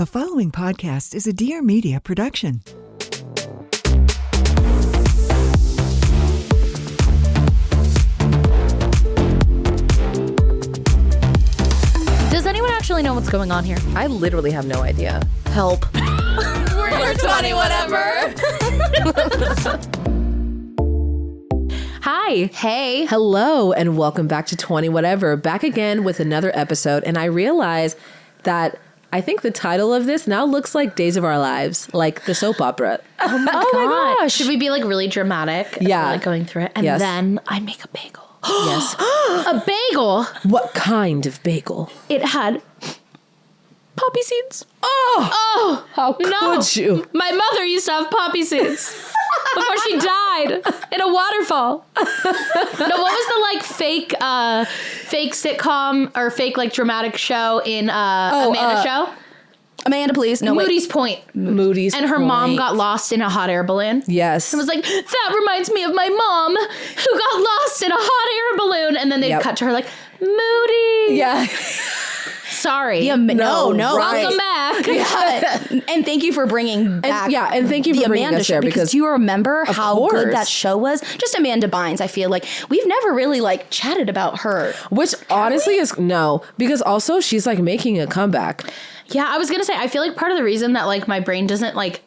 The following podcast is a Dear Media production. Does anyone actually know what's going on here? I literally have no idea. Help. We're 20 whatever. Hi. Hey. Hello, and welcome back to 20 Whatever. Back again with another episode. And I realize that I think the title of this now looks like Days of Our Lives, like the soap opera. Oh my gosh. Should we be like really dramatic? Yeah. Like going through it. And then I make a bagel. Yes. A bagel. What kind of bagel? It had poppy seeds. Oh, how could you? My mother used to have poppy seeds before she died in a waterfall. No, what was the like fake sitcom or fake like dramatic show in Amanda show? Amanda, please. No, Moody's Point. Moody's And her mom got lost in a hot air balloon. Yes. And was like, that reminds me of my mom who got lost in a hot air balloon. And then they'd cut to her like, Moody. Yeah. Sorry. Yeah, no. Welcome back. Yeah. And thank you for bringing back and thank you for the bringing Amanda us show there because do you remember how course. good that show was? Just Amanda Bynes, I feel like we've never really like chatted about her. Which honestly is no, because also she's like making a comeback. Yeah, I was going to say, I feel like part of the reason that like my brain doesn't like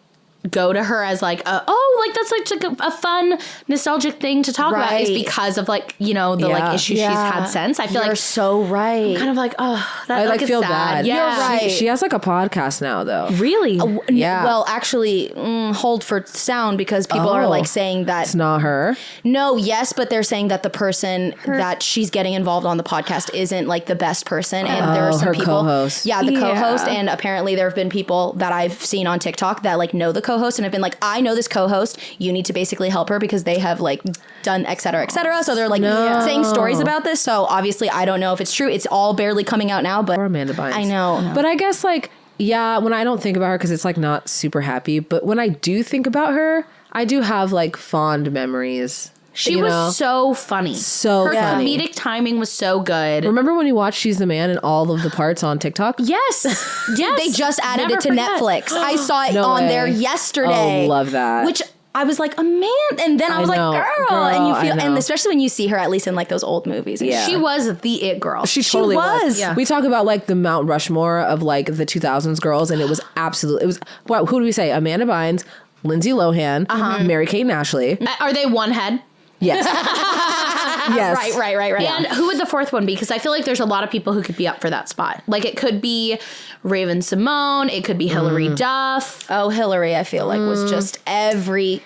go to her as like, that's like a fun nostalgic thing to talk about is because of like, you know, the like issues she's had since. I feel You're like so right. I'm kind of like, that I like is feel sad. bad. Yeah. You're right. She has like a podcast now though. Really? Yeah. Well, actually, hold for sound because people are like saying that it's not her. No, yes, but they're saying that the person that she's getting involved on the podcast isn't like the best person, and there are some her people. co-host. Yeah, the co-host, and apparently there have been people that I've seen on TikTok that like know the co-host and have been like, I know this co-host. You need to basically help her because they have like done et cetera, et cetera. So they're like saying stories about this. So obviously, I don't know if it's true. It's all barely coming out now, but Or Amanda Bynes. I know. But I guess like, when I don't think about her because it's like not super happy, but when I do think about her, I do have like fond memories. She was so funny. So Her funny. comedic timing was so good. Remember when you watched She's the Man and all of the parts on TikTok? Yes. Yes. They just added Never it to forget. Netflix. I saw it No on way. there yesterday. Oh, love that. Which I was like, man. And then I was know. like, girl. Girl, And you feel, I know. and especially when you see her, at least in like those old movies. And Yeah. She was the it girl. She totally was. was. We talk about like the Mount Rushmore of like the 2000s girls, and it was who do we say? Amanda Bynes, Lindsay Lohan, Mary-Kate and Ashley. Are they one head? Yes. Yes. Right. And who would the fourth one be? Because I feel like there's a lot of people who could be up for that spot. Like it could be Raven Simone. It could be Hilary Duff. Oh, Hillary, I feel like was just every.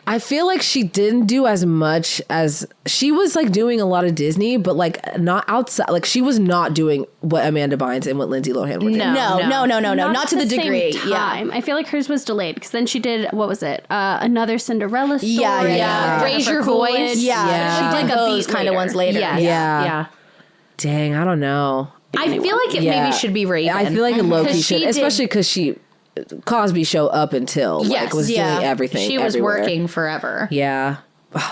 I feel like she didn't do as much as she was like doing a lot of Disney, but like not outside. Like she was not doing what Amanda Bynes and what Lindsay Lohan were doing. No, not to the same degree. time. I feel like hers was delayed because then she did, what was it? Another Cinderella story. Yeah. Raise Your Voice. Yeah. She did those kind of ones later. Yes. Yeah. Dang, I don't know. I feel like it maybe should be Raven. I feel like it low-key 'Cause should, she especially because she Cosby Show up until like was doing everything. She was everywhere. working forever. Yeah.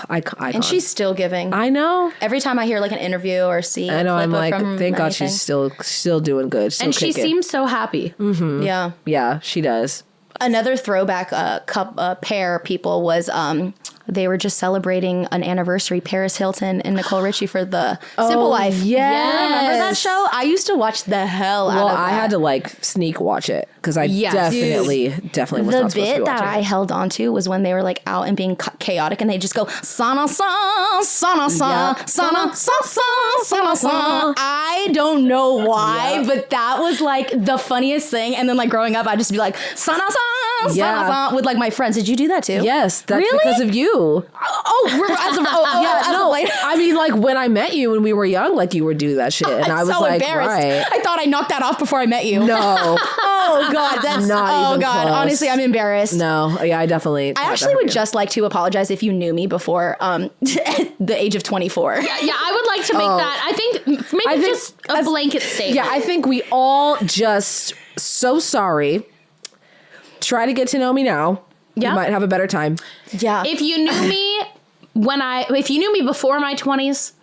And she's still giving. I know. Every time I hear like an interview or see I know. a I'm clip like, from thank God anything. she's still doing good. Still And she kicking. seems so happy. Yeah. Yeah, she does. Another throwback pair people was they were just celebrating an anniversary, Paris Hilton and Nicole Richie for the Simple Life. yes. Remember that show? I used to watch the hell out of that. I had to like sneak watch it because I definitely was the not supposed to be bit that watching I it. held on to was when they were like out and being chaotic and they just go sana sa sana sa sana sa sa sana sa. I don't know why, but that was like the funniest thing. And then like growing up, I'd just be like sana sa sana sa with like my friends. Did you do that too? Yes, that's Really? because of you. I mean, like when I met you when we were young, like you were doing that shit, and I was so like, embarrassed. right? I thought I knocked that off before I met you. No, Oh God, that's Not even close. Honestly, I'm embarrassed. no, yeah, I definitely. I actually would just like to apologize if you knew me before the age of 24. Yeah, I would like to make that. I think just a blanket statement. Yeah, I think we all just so sorry. Try to get to know me now. Yeah. You might have a better time. Yeah. If you knew me if you knew me before my 20s,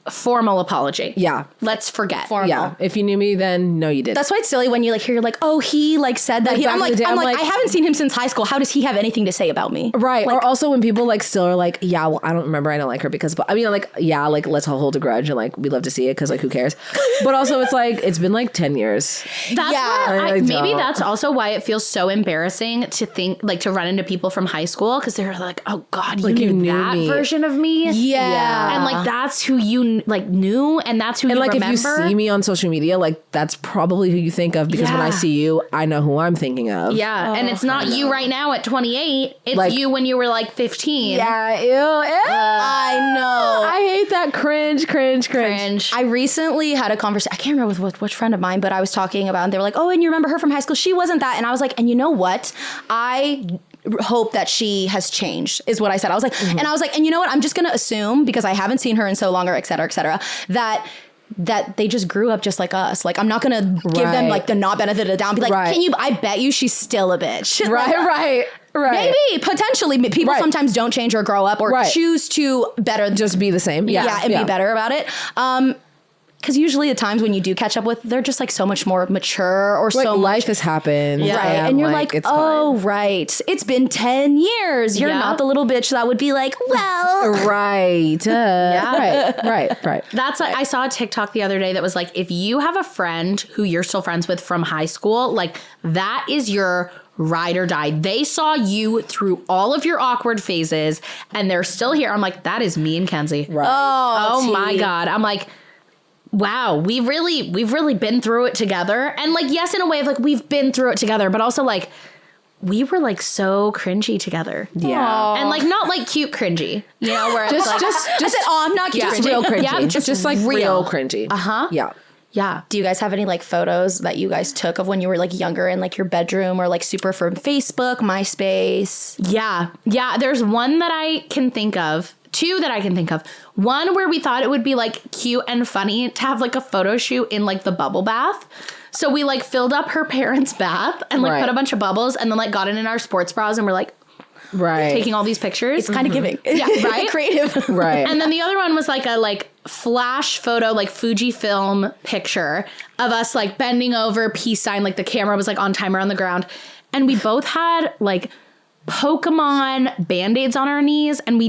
formal apology. Yeah. Let's forget. Yeah. If you knew me then, no, you didn't. That's why it's silly when you like hear like, oh, he like said that. Like, I'm back in the day, I'm I'm like, like- I haven't seen him since high school. How does he have anything to say about me? Right. Like, or also when people like still are like, yeah, well, I don't remember. I don't like her because, but I mean, like, yeah, like let's all hold a grudge and like, we love to see it because like, who cares? But also it's like, it's been like 10 years. That's Yeah. where I maybe don't. that's also why it feels so embarrassing to think like to run into people from high school because they're like, oh God, you Like, knew you knew that me. version of me. Yeah. And like that's who you like knew and that's who And you like, remember. if you see me on social media, like that's probably who you think of because when I Yeah. see you, I know who I'm thinking of. Yeah, and it's not you right now at 28. It's Like- you when you were like 15. Yeah. Ew. I know. I hate that cringe. Cringe. I recently had a conversation. I can't remember with which friend of mine, but I was talking about, and they were like, "Oh, and you remember her from high school? She wasn't that." And I was like, "And you know what? I hope that she has changed," is what I said. I was like, and I was like, and you know what? I'm just gonna assume because I haven't seen her in so long, or et cetera, that they just grew up just like us. Like, I'm not gonna give them Right. like the not benefit of the doubt. Be like, Right. can you? I bet you she's still a bitch. Right. Maybe potentially people Right. sometimes don't change or grow up or Right. choose to better Just be the same. Yeah. and be better about it. Because usually the times when you do catch up with, they're just like so much more mature or Like so life much. has happened. Right. And you're like, it's oh, right. It's been 10 years. You're Yeah. not the little bitch that would be like, well. fine. Right. Right. That's like I saw a TikTok the other day that was like, if you have a friend who you're still friends with from high school, like that is your ride or die. They saw you through all of your awkward phases and they're still here. I'm like, that is me and Kenzie. Right. Oh my God. I'm like, wow, we've really been through it together. And like, yes, in a way of like, we've been through it together, but also like, we were like so cringy together. Yeah. And like, not like cute cringy, you know, where it's like, I said, oh, I'm not cute. Just real cringy. Yeah, just like real cringy. Uh-huh. Yeah. yeah. Do you guys have any like photos that you guys took of when you were like younger in like your bedroom or like super from Facebook, MySpace? Yeah. Yeah. There's one that I can think of. Two that I can think of. One where we thought it would be like cute and funny to have like a photo shoot in like the bubble bath. So we like filled up her parents' bath and like Right. put a bunch of bubbles and then like got it in our sports bras and we're like Right. taking all these pictures. It's kind of giving. Yeah, right? Creative. Right. And then the other one was like a like flash photo, like Fujifilm picture of us like bending over, peace sign, like the camera was like on timer on the ground. And we both had like Pokemon Band-Aids on our knees. And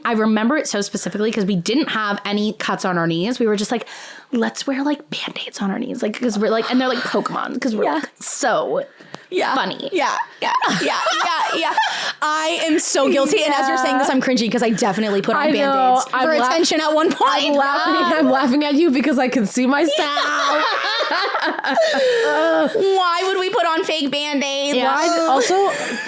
I remember it so specifically because we didn't have any cuts on our knees. We were just like, let's wear like Band-Aids on our knees. Like, because we're like, and they're like Pokemon because we're like so funny. Yeah. I am so guilty. And as you're saying this, I'm cringy because I definitely put on I know. Band-Aids for I'm attention at one point. I'm laughing at you because I can see myself. Why would we put on fake Band-Aids? Yeah. Also,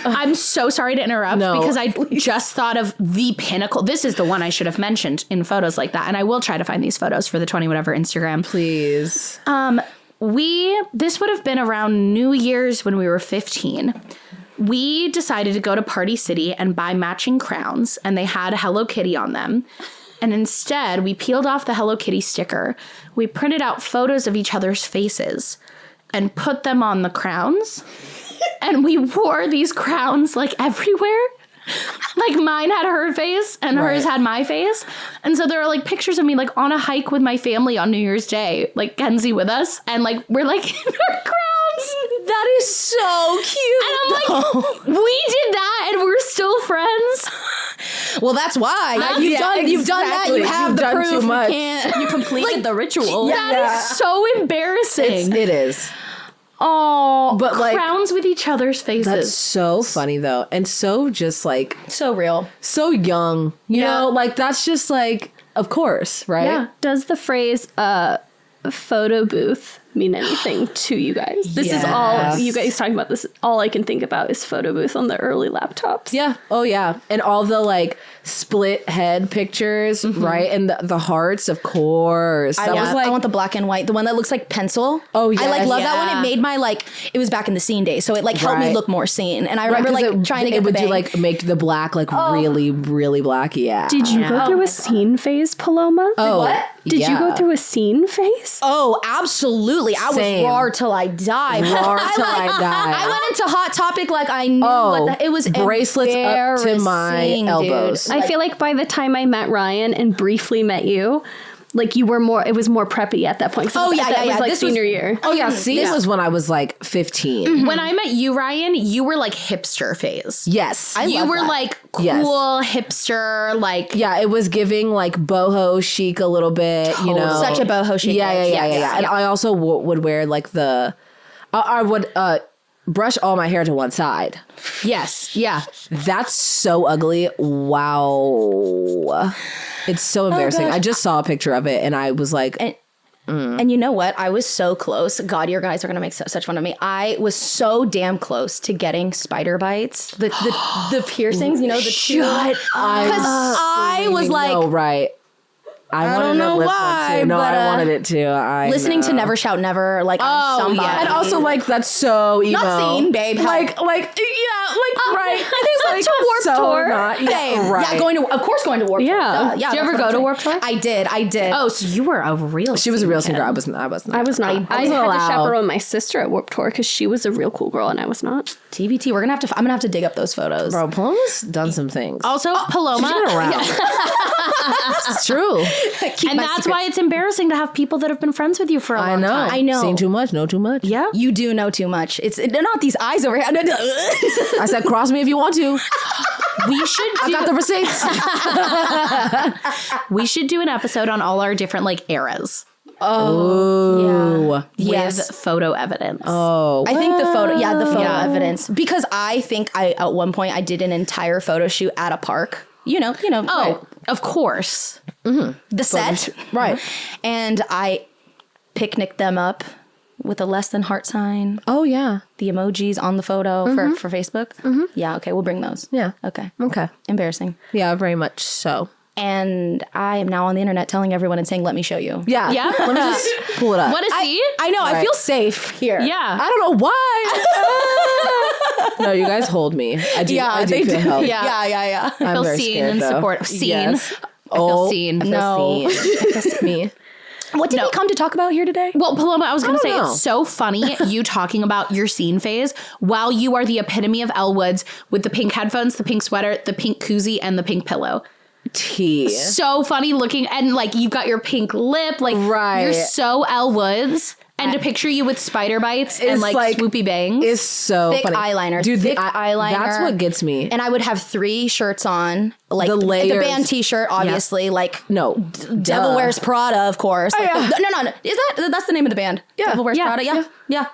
I'm so sorry to interrupt No, because I just thought of the pinnacle. This is the one I should have mentioned in photos like that. And I will try to find these photos for the 20 whatever Instagram. please. This would have been around New Year's when we were 15. We decided to go to Party City and buy matching crowns, and they had Hello Kitty on them. And instead, we peeled off the Hello Kitty sticker. We printed out photos of each other's faces and put them on the crowns. And we wore these crowns like everywhere. Like mine had her face and hers had my face. And so there are like pictures of me like on a hike with my family on New Year's Day, like Kenzie with us. And like we're like in our crowns. That is so cute. And I'm like, we did that and we're still friends. well, that's why. You've done that. You exactly. have You've the done proof. too much. You can't. You completed the ritual. That is so embarrassing. It is. Oh, But, like, crowns with each other's faces. That's so funny though. And so just like So real. so young. You Yeah. know, like that's just like of course, right? Yeah. Does the phrase photo booth mean anything to you guys? This is all you guys talking about. This all I can think about is photo booth on the early laptops. Yeah. Oh yeah. And all the like split head pictures, right? And the hearts, of course. That was like I want the black and white, the one that looks like pencil. Oh, I like yes. love that one. Yeah. It made my like it was back in the scene days, so it like helped me Right. look more seen. And I remember 'cause like trying to get it would the do bang. like make the black like really, really black. Yeah. Did you go through a scene phase, Paloma? Oh, what? Did you go yeah. through a scene phase? Oh, absolutely. I Same. was raw till I died. Raw till I died. I went into Hot Topic like I knew what it was bracelets up to my embarrassing, dude. elbows. I feel like by the time I met Riayn and briefly met you, like you were more, it was more preppy at that point. Oh, yeah. It was like This senior year. Oh yeah, this was when I was like 15. When I met you, Riayn, you were like hipster phase. Yes. You love were that. like cool Yes. hipster, like Yeah, it was giving like boho chic a little bit, you know. Such a boho chic. Yeah. bitch. And I also would wear like I would brush all my hair to one side. yes, yeah. That's so ugly. Wow. It's so embarrassing. gosh. I just saw a picture of it and I was like, And you know what? I was so close. God, your guys are gonna make such fun of me. I was so damn close to getting spider bites. The piercings, you know, the shut because I was like no, right. I wanted don't know a lip why, one too. No, but, I wanted it too. I listening to know. Never Shout Never, like on somebody. yeah. And also, like, that's so emo. Not seen, babe. Like, right. I think so, to Warped so Tour. Not, Babe. yeah, right. Yeah, going to Warped Tour. Yeah. Yeah. Did you ever go to Warped Tour? I did. Oh, so you were a real. She was a real singer. I was not. I was not. I wasn't had to allowed. chaperone my sister at Warped Tour because she was a real cool girl and I was not. TBT. I'm gonna have to dig up those photos. Bro, Paloma's done some things. Also, Paloma. She's been around. It's true. And that's why it's embarrassing to have people that have been friends with you for a long time. I know. Seen too much, know too much. Yeah. You do know too much. They're not these eyes over here. I said, cross me if you want to. We should I got the receipts. we should do an episode on all our different like eras Ooh. with photo evidence. Oh. I think the photo evidence, because I think at one point I did an entire photo shoot at a park. You know. Oh, right. of course. The set, Right. and I picnicked them up with a less than heart sign. Oh, yeah. The emojis on the photo for Facebook. Yeah, okay, we'll bring those. Yeah. Okay. Okay. Embarrassing. Yeah, very much so. And I am now on the internet telling everyone and saying, "Let me show you." Yeah. Yeah? Let me just pull it up. What is he? I know. I feel safe here. Yeah. I don't know why. No, you guys hold me. I do. Yeah, I do they feel do. help. Yeah. I I'm feel very seen scared, and though. supportive. Seen. Yes. I feel Oh, seen. I feel No. seen. Me. What did we come to talk about here today? Well, Paloma, I was going to say, don't know. it's so funny you talking about your scene phase while you are the epitome of Elle Woods with the pink headphones, the pink sweater, the pink koozie, and the pink pillow. Tea. So funny looking. And like, you've got your pink lip. Like, Right. you're so Elle Woods. And to picture you with spider bites and It's like swoopy bangs. It's so Thick funny. eyeliner. Dude, Thick eyeliner. That's what gets me. And I was have 3 shirts on, like The layers. band T-shirt, obviously, like No. Devil duh. Wears Prada, of course. Like, yeah. no. that's the name of the band? Yeah. Devil Wears Yeah. Prada. Yeah.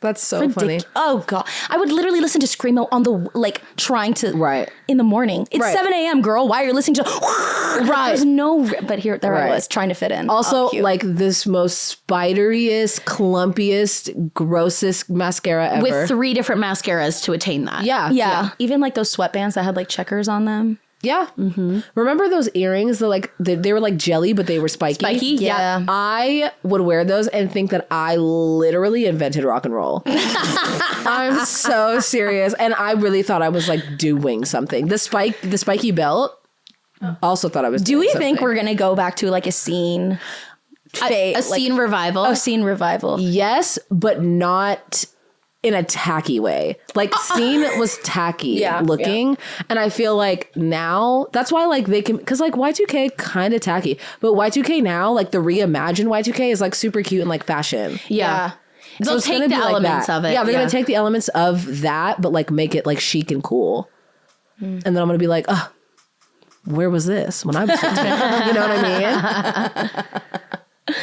That's so funny. Oh god, I would literally listen to screamo on the trying to Right. in the morning. It's Right. 7 a.m. girl. Why are you listening to? Right. There's no. But there I Right. was trying to fit in. Also, Oh, cute. like this most spideriest, clumpiest, grossest mascara ever. with 3 different mascaras to attain that. Yeah. even like those sweatbands that had like checkers on them. Yeah. Remember those earrings? They were like jelly, but they were spiky. Spiky? Yeah. I would wear those and think that I literally invented rock and roll. I'm so serious. And I really thought I was like doing something. The spiky belt, also thought I was Do doing we something. think we're gonna go back to like a scene? A scene revival. A scene revival. Yes, but not in a tacky way. Like scene was tacky looking. And I feel like now that's why like they can, because like Y2K kind of tacky, but Y2K now, like the reimagined Y2K is like super cute and like fashion. Yeah. They'll it's take gonna the be like elements that. of it. Yeah, they're gonna take the elements of that, but like make it like chic and cool. And then I'm gonna be like, oh, where was this when I was 15? You know what I mean?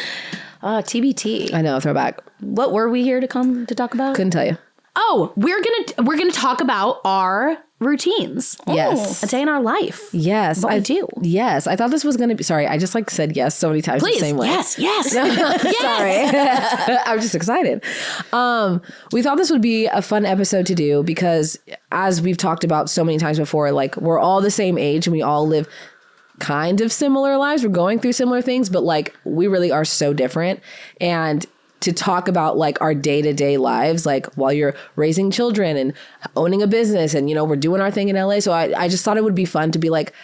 TBT. I know, throwback. What were we here to talk about? Couldn't tell you. Oh, we're gonna talk about our routines. Yes. A day in our life. Yes. What we do. Yes. I thought this was going to be, sorry, I just like said yes so many times Please. the same way. Yes. Sorry. I'm just excited. We thought this would be a fun episode to do because as we've talked about so many times before, like we're all the same age and we all live kind of similar lives. We're going through similar things, but like we really are so different. And to talk about like our day-to-day lives, like while you're raising children and owning a business and, you know, we're doing our thing in LA. So I just thought it would be fun to be like,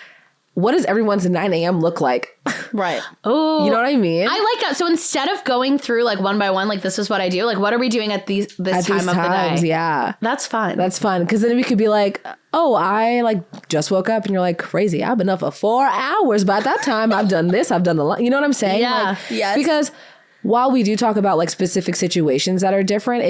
what does everyone's 9 a.m. look like? Right. Oh, You know what I mean? I like that. So instead of going through like one by one, like this is what I do. Like, what are we doing at this time these of times, the day? yeah. That's fun. That's fun. Because then we could be like, oh, I like just woke up, and you're like, crazy. I've been up for 4 hours. By that time, I've done this. I've done you know what I'm saying? Yeah. Like, Yes. Because while we do talk about like specific situations that are different,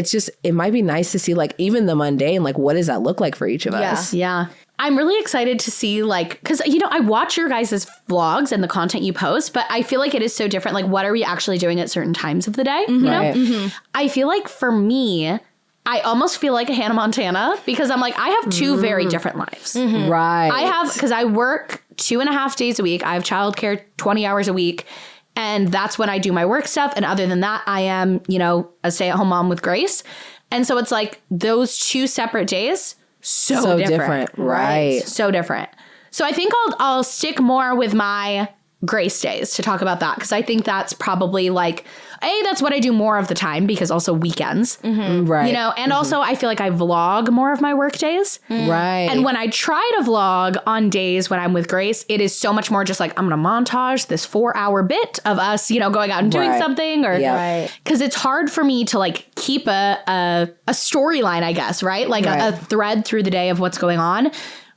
it might be nice to see like even the mundane, like what does that look like for each of us? Yeah. I'm really excited to see like, because, you know, I watch your guys' vlogs and the content you post, but I feel like it is so different. Like, what are we actually doing at certain times of the day? You know? Right. I feel like for me, I almost feel like a Hannah Montana because I'm like, I have two very different lives. Right. I have, because I work 2.5 days a week. I have childcare 20 hours a week. And that's when I do my work stuff. And other than that, I am, you know, a stay-at-home mom with Grace. And so it's like those 2 separate days, so different. Right. So different. So I think I'll stick more with my Grace days to talk about that because I think that's probably like, that's what I do more of the time because also weekends. Right. You know, and also I feel like I vlog more of my work days. Right. And when I try to vlog on days when I'm with Grace, it is so much more just like I'm going to montage this 4-hour bit of us, you know, going out and doing Right. something or Yeah. because it's hard for me to like keep a storyline, I guess, right? Like Right. a thread through the day of what's going on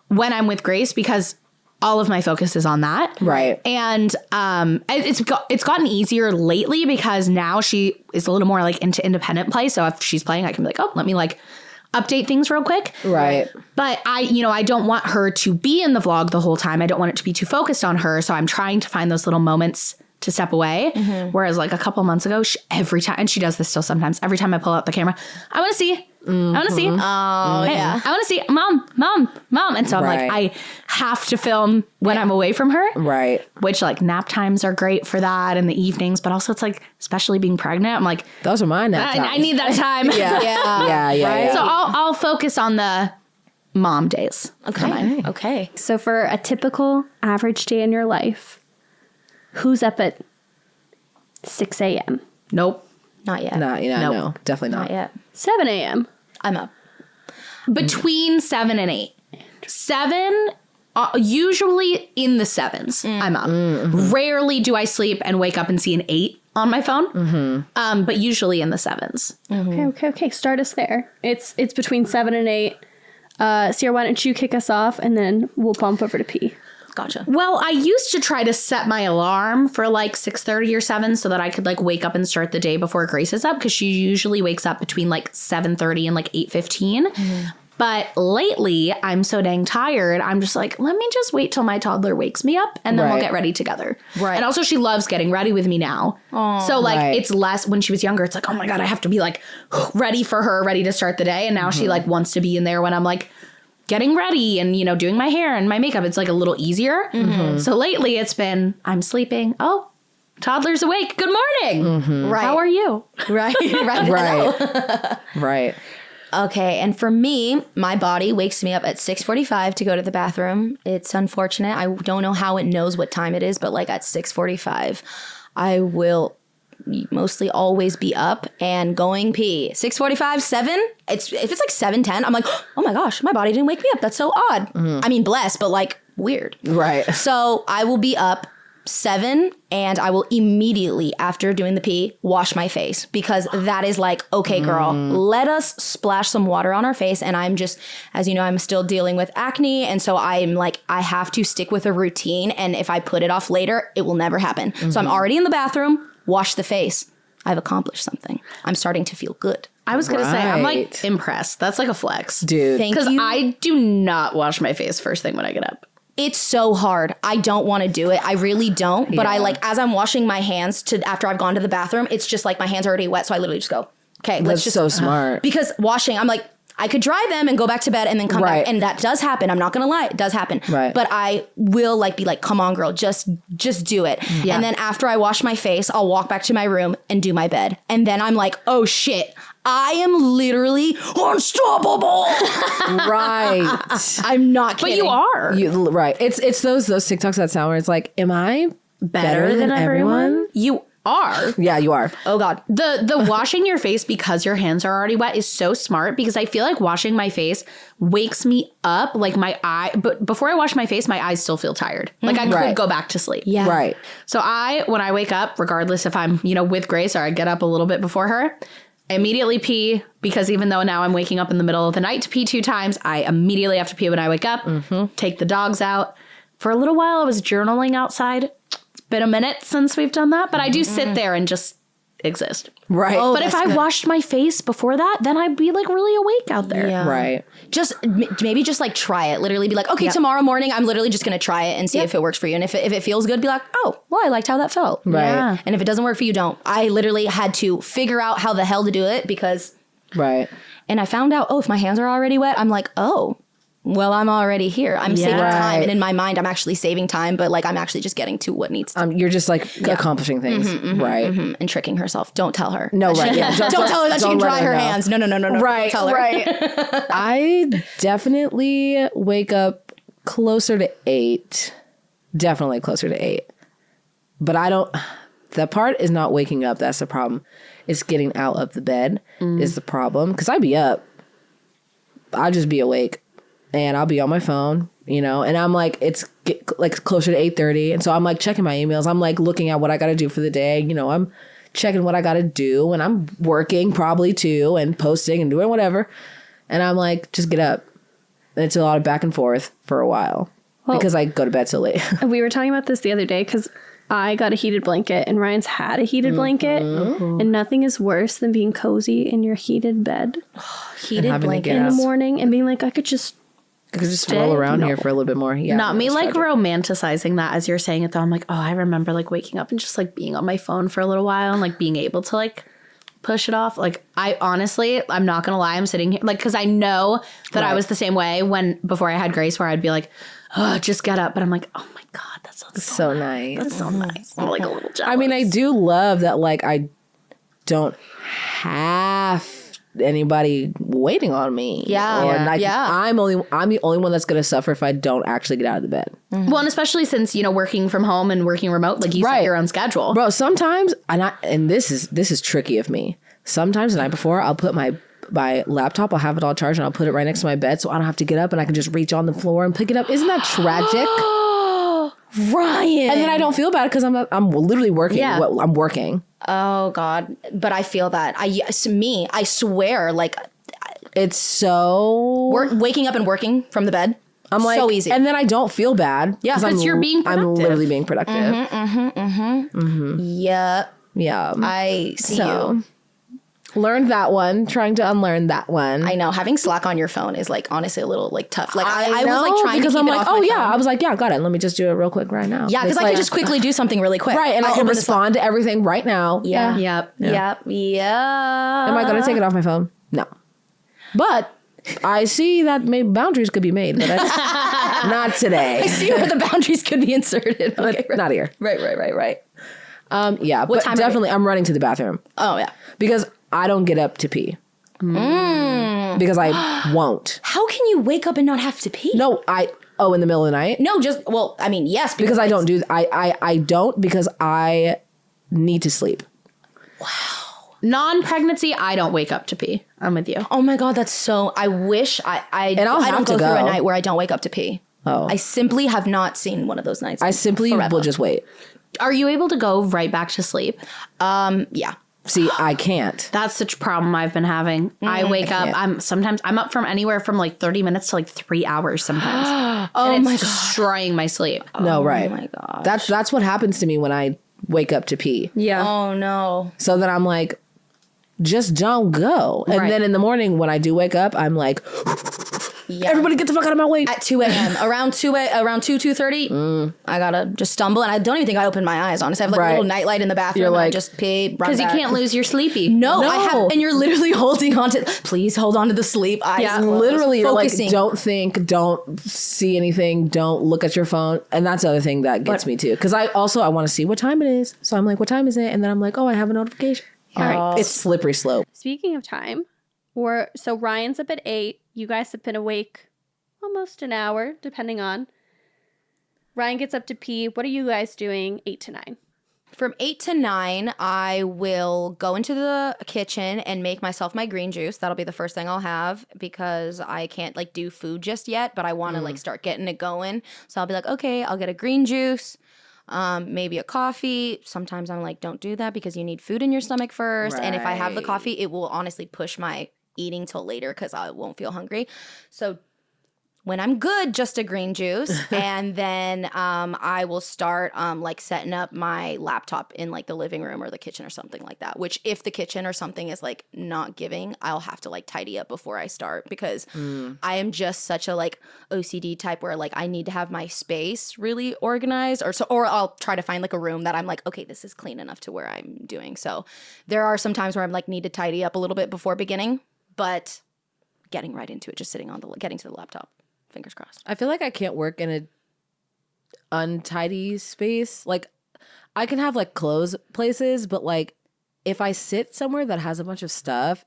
when I'm with Grace because all of my focus is on that. Right. And it's gotten easier lately because now she is a little more like into independent play. So if she's playing, I can be like, oh, let me like update things real quick. Right. But I don't want her to be in the vlog the whole time. I don't want it to be too focused on her. So I'm trying to find those little moments to step away. Whereas like a couple months ago, every time, and she does this still sometimes, every time I pull out the camera, I want to see. I want to see. Oh, yeah. I want to see mom. And so I'm like, Right. I have to film when I'm away from her. Right. Which like nap times are great for that in the evenings. But also it's like, especially being pregnant, I'm like, Those are mine now. I need that time. Yeah. Yeah. So I'll focus on the mom days. Okay. So for a typical average day in your life, who's up at 6 a.m.? Nope. Not yet. No, definitely not. Not yet. 7 a.m. I'm up. Between 7 and 8. 7, usually in the 7s, I'm up. Rarely do I sleep and wake up and see an 8 on my phone. But usually in the 7s. Okay. Start us there. It's between 7 and 8. Sierra, why don't you kick us off and then we'll bump over to P. Gotcha. Well, I used to try to set my alarm for like 6:30 or 7 so that I could like wake up and start the day before Grace is up because she usually wakes up between like 7:30 and like 8:15. But lately, I'm so dang tired. I'm just like, let me just wait till my toddler wakes me up and then we'll Right. get ready together. Right. And also she loves getting ready with me now. So like Right. it's less when she was younger. It's like, oh my God, I have to be like ready for her, ready to start the day. And now she like wants to be in there when I'm like getting ready and, you know, doing my hair and my makeup. It's like a little easier. So lately it's been, I'm sleeping. Oh, toddler's awake. Good morning. Right. How are you? Right. Right. Okay, and for me, my body wakes me up at 6:45 to go to the bathroom. It's unfortunate. I don't know how it knows what time it is, but like at 6:45, I will mostly always be up and going pee. 6:45, 7. If it's like 7:10, I'm like, oh my gosh, my body didn't wake me up. That's so odd. I mean, blessed, but like weird. Right. So I will be up 7 and I will immediately after doing the pee wash my face because that is like, okay, girl, let us splash some water on our face. And I'm just, as you know, I'm still dealing with acne. And so I'm like, I have to stick with a routine. And if I put it off later, it will never happen. So I'm already in the bathroom, wash the face. I've accomplished something. I'm starting to feel good. I was going to say, I'm like Right. impressed. That's like a flex. Dude. Thank Because you. I do not wash my face first thing when I get up. It's so hard. I don't want to do it. I really don't. But I like, as I'm washing my hands after I've gone to the bathroom, it's just like my hands are already wet. So I literally just go, okay, let's That's just. so smart. Because washing, I'm like, I could dry them and go back to bed and then come Right. back. And that does happen. I'm not going to lie. It does happen. Right. But I will like be like, come on, girl, just do it. Yeah. And then after I wash my face, I'll walk back to my room and do my bed. And then I'm like, oh shit, I am literally unstoppable. Right. I'm not But kidding. you are. Right. It's those TikToks that sound where it's like, am I better than everyone? You are. Yeah, you are. Oh God. The washing your face because your hands are already wet is so smart, because I feel like washing my face wakes me up. Like my eye, but before I wash my face, my eyes still feel tired. Like I could go back to sleep. Yeah. Right. So when I wake up, regardless if I'm, with Grace or I get up a little bit before her, I immediately pee, because even though now I'm waking up in the middle of the night to pee 2 times, I immediately have to pee when I wake up, take the dogs out. For a little while, I was journaling outside. It's been a minute since we've done that, but I do sit there and just exist. Right. But if I washed my face before that, then I'd be like really awake out there. Yeah. Right. Just maybe just like try it. Literally be like, okay, tomorrow morning, I'm literally just going to try it and see if it works for you. And if it feels good, be like, oh, well, I liked how that felt. Right. Yeah. And if it doesn't work for you, don't. I literally had to figure out how the hell to do it because. Right. And I found out, if my hands are already wet, I'm like, oh, well, I'm already here. I'm saving time. And in my mind, I'm actually saving time, but like I'm actually just getting to what needs to. You're just like accomplishing things. Right. And tricking herself. Don't tell her. No, right. Yeah. Don't tell her that she can dry her hands. No. Right. Tell her. Right. I definitely wake up closer to 8. Definitely closer to 8. But I don't. That part is not waking up. That's the problem. It's getting out of the bed is the problem. Because I'd be up. I'll just be awake. And I'll be on my phone, and I'm like, it's like closer to 8:30. And so I'm like checking my emails. I'm like looking at what I got to do for the day. I'm checking what I got to do, and I'm working probably too and posting and doing whatever. And I'm like, just get up. And it's a lot of back and forth for a while because I go to bed so late. We were talking about this the other day because I got a heated blanket and Ryan's had a heated blanket. And nothing is worse than being cozy in your heated bed Heated blanket in the morning and being like, I could just roll around here for a little bit more. Yeah, Not me like romanticizing that as you're saying it though. I'm like, I remember like waking up and just like being on my phone for a little while and like being able to like push it off. Like I honestly, I'm not gonna lie, I'm sitting here like because I know that I was the same way before I had Grace, where I'd be like, just get up. But I'm like, oh my God, that sounds so nice. That's so nice. I'm like a little jealous. I mean, I do love that like I don't have anybody waiting on me. Yeah. Or like, Yeah. I'm the only one that's going to suffer if I don't actually get out of the bed. Well, and especially since, working from home and working remote, like you set your own schedule. Bro, sometimes, and this is tricky of me. Sometimes the night before, I'll put my laptop, I'll have it all charged, and I'll put it right next to my bed so I don't have to get up and I can just reach on the floor and pick it up. Isn't that tragic? Ryan. And then I don't feel bad because I'm literally working. Yeah. I'm working. Oh God. But I feel that. I swear, like It's so waking up and working from the bed. I'm like, so easy. and then I don't feel bad. Yeah, 'cause because you're being productive. I'm literally being productive. Yeah. Yeah. I see you. Learned that one, trying to unlearn that one. I know having Slack on your phone is like honestly a little like tough. Like I know, was like trying because to keep I'm it like, off my phone. I was like, yeah, got it. Let me just do it real quick right now. Yeah, because It's I like, can just quickly do something really quick. right, and I'll I can open the respond to everything right now. Yeah. Yep. Yep. Yeah. Am I going to take it off my phone? No. But I see that boundaries could be made, but that's not today. I see where the boundaries could be inserted. Okay, right. Not here. Right. Yeah, but time are definitely I'm running to the bathroom Oh yeah. because I don't get up to pee. Because I won't. How can you wake up and not have to pee? No, in the middle of the night? No, I mean, yes. Because I don't do I don't because I need to sleep. Non-pregnancy, I don't wake up to pee. I'm with you. Oh my God, that's so, I wish And I'll I have don't to go through go. a night where I don't wake up to pee. Oh. I simply have not seen one of those nights. I simply forever. will just wait. Are you able to go right back to sleep? Yeah. See, I can't. That's such a problem I've been having. I wake up. I'm up from anywhere from like 30 minutes to like 3 hours sometimes. And it's destroying my sleep. No, right. Oh my God. That's what happens to me when I wake up to pee. Yeah. Oh no. So then I'm like, just don't go. And Right. then in the morning when I do wake up, I'm like, Yeah. everybody get the fuck out of my way. At 2 a.m. around 2:30, I gotta just stumble, and I don't even think I open my eyes. Honestly, I have like Right. a little nightlight in the bathroom. You're and I like- just pee Because you can't lose your sleepy. No, No. I have, and you're literally holding on to. Please hold on to the sleep. Eyes Yeah. closed, Literally, you're focusing. like, don't think, don't see anything, don't look at your phone. And that's the other thing that gets me too. Because I want to see what time it is. So I'm like, what time is it? And then I'm like, oh, I have a notification. All right. It's slippery slope. Speaking of time, so Ryan's up at 8. You guys have been awake almost an hour, depending on. Ryan gets up to pee. What are you guys doing 8 to 9? From 8 to 9, I will go into the kitchen and make myself my green juice. That'll be the first thing I'll have because I can't like do food just yet, but I want to like start getting it going. So I'll be like, okay, I'll get a green juice, maybe a coffee. Sometimes I'm like, don't do that because you need food in your stomach first. And if I have the coffee, it will honestly push my eating till later because I won't feel hungry. So when I'm good, just a green juice. And then I will start like setting up my laptop in like the living room or the kitchen or something like that. Which if the kitchen or something is like not giving, I'll have to like tidy up before I start because I am just such a like OCD type where like I need to have my space really organized or I'll try to find like a room that I'm like, okay, this is clean enough to where I'm doing. So there are some times where I'm like need to tidy up a little bit before beginning, but getting right into it, just getting to the laptop. Fingers crossed. I feel like I can't work in a untidy space. Like I can have like clothes places, but like if I sit somewhere that has a bunch of stuff,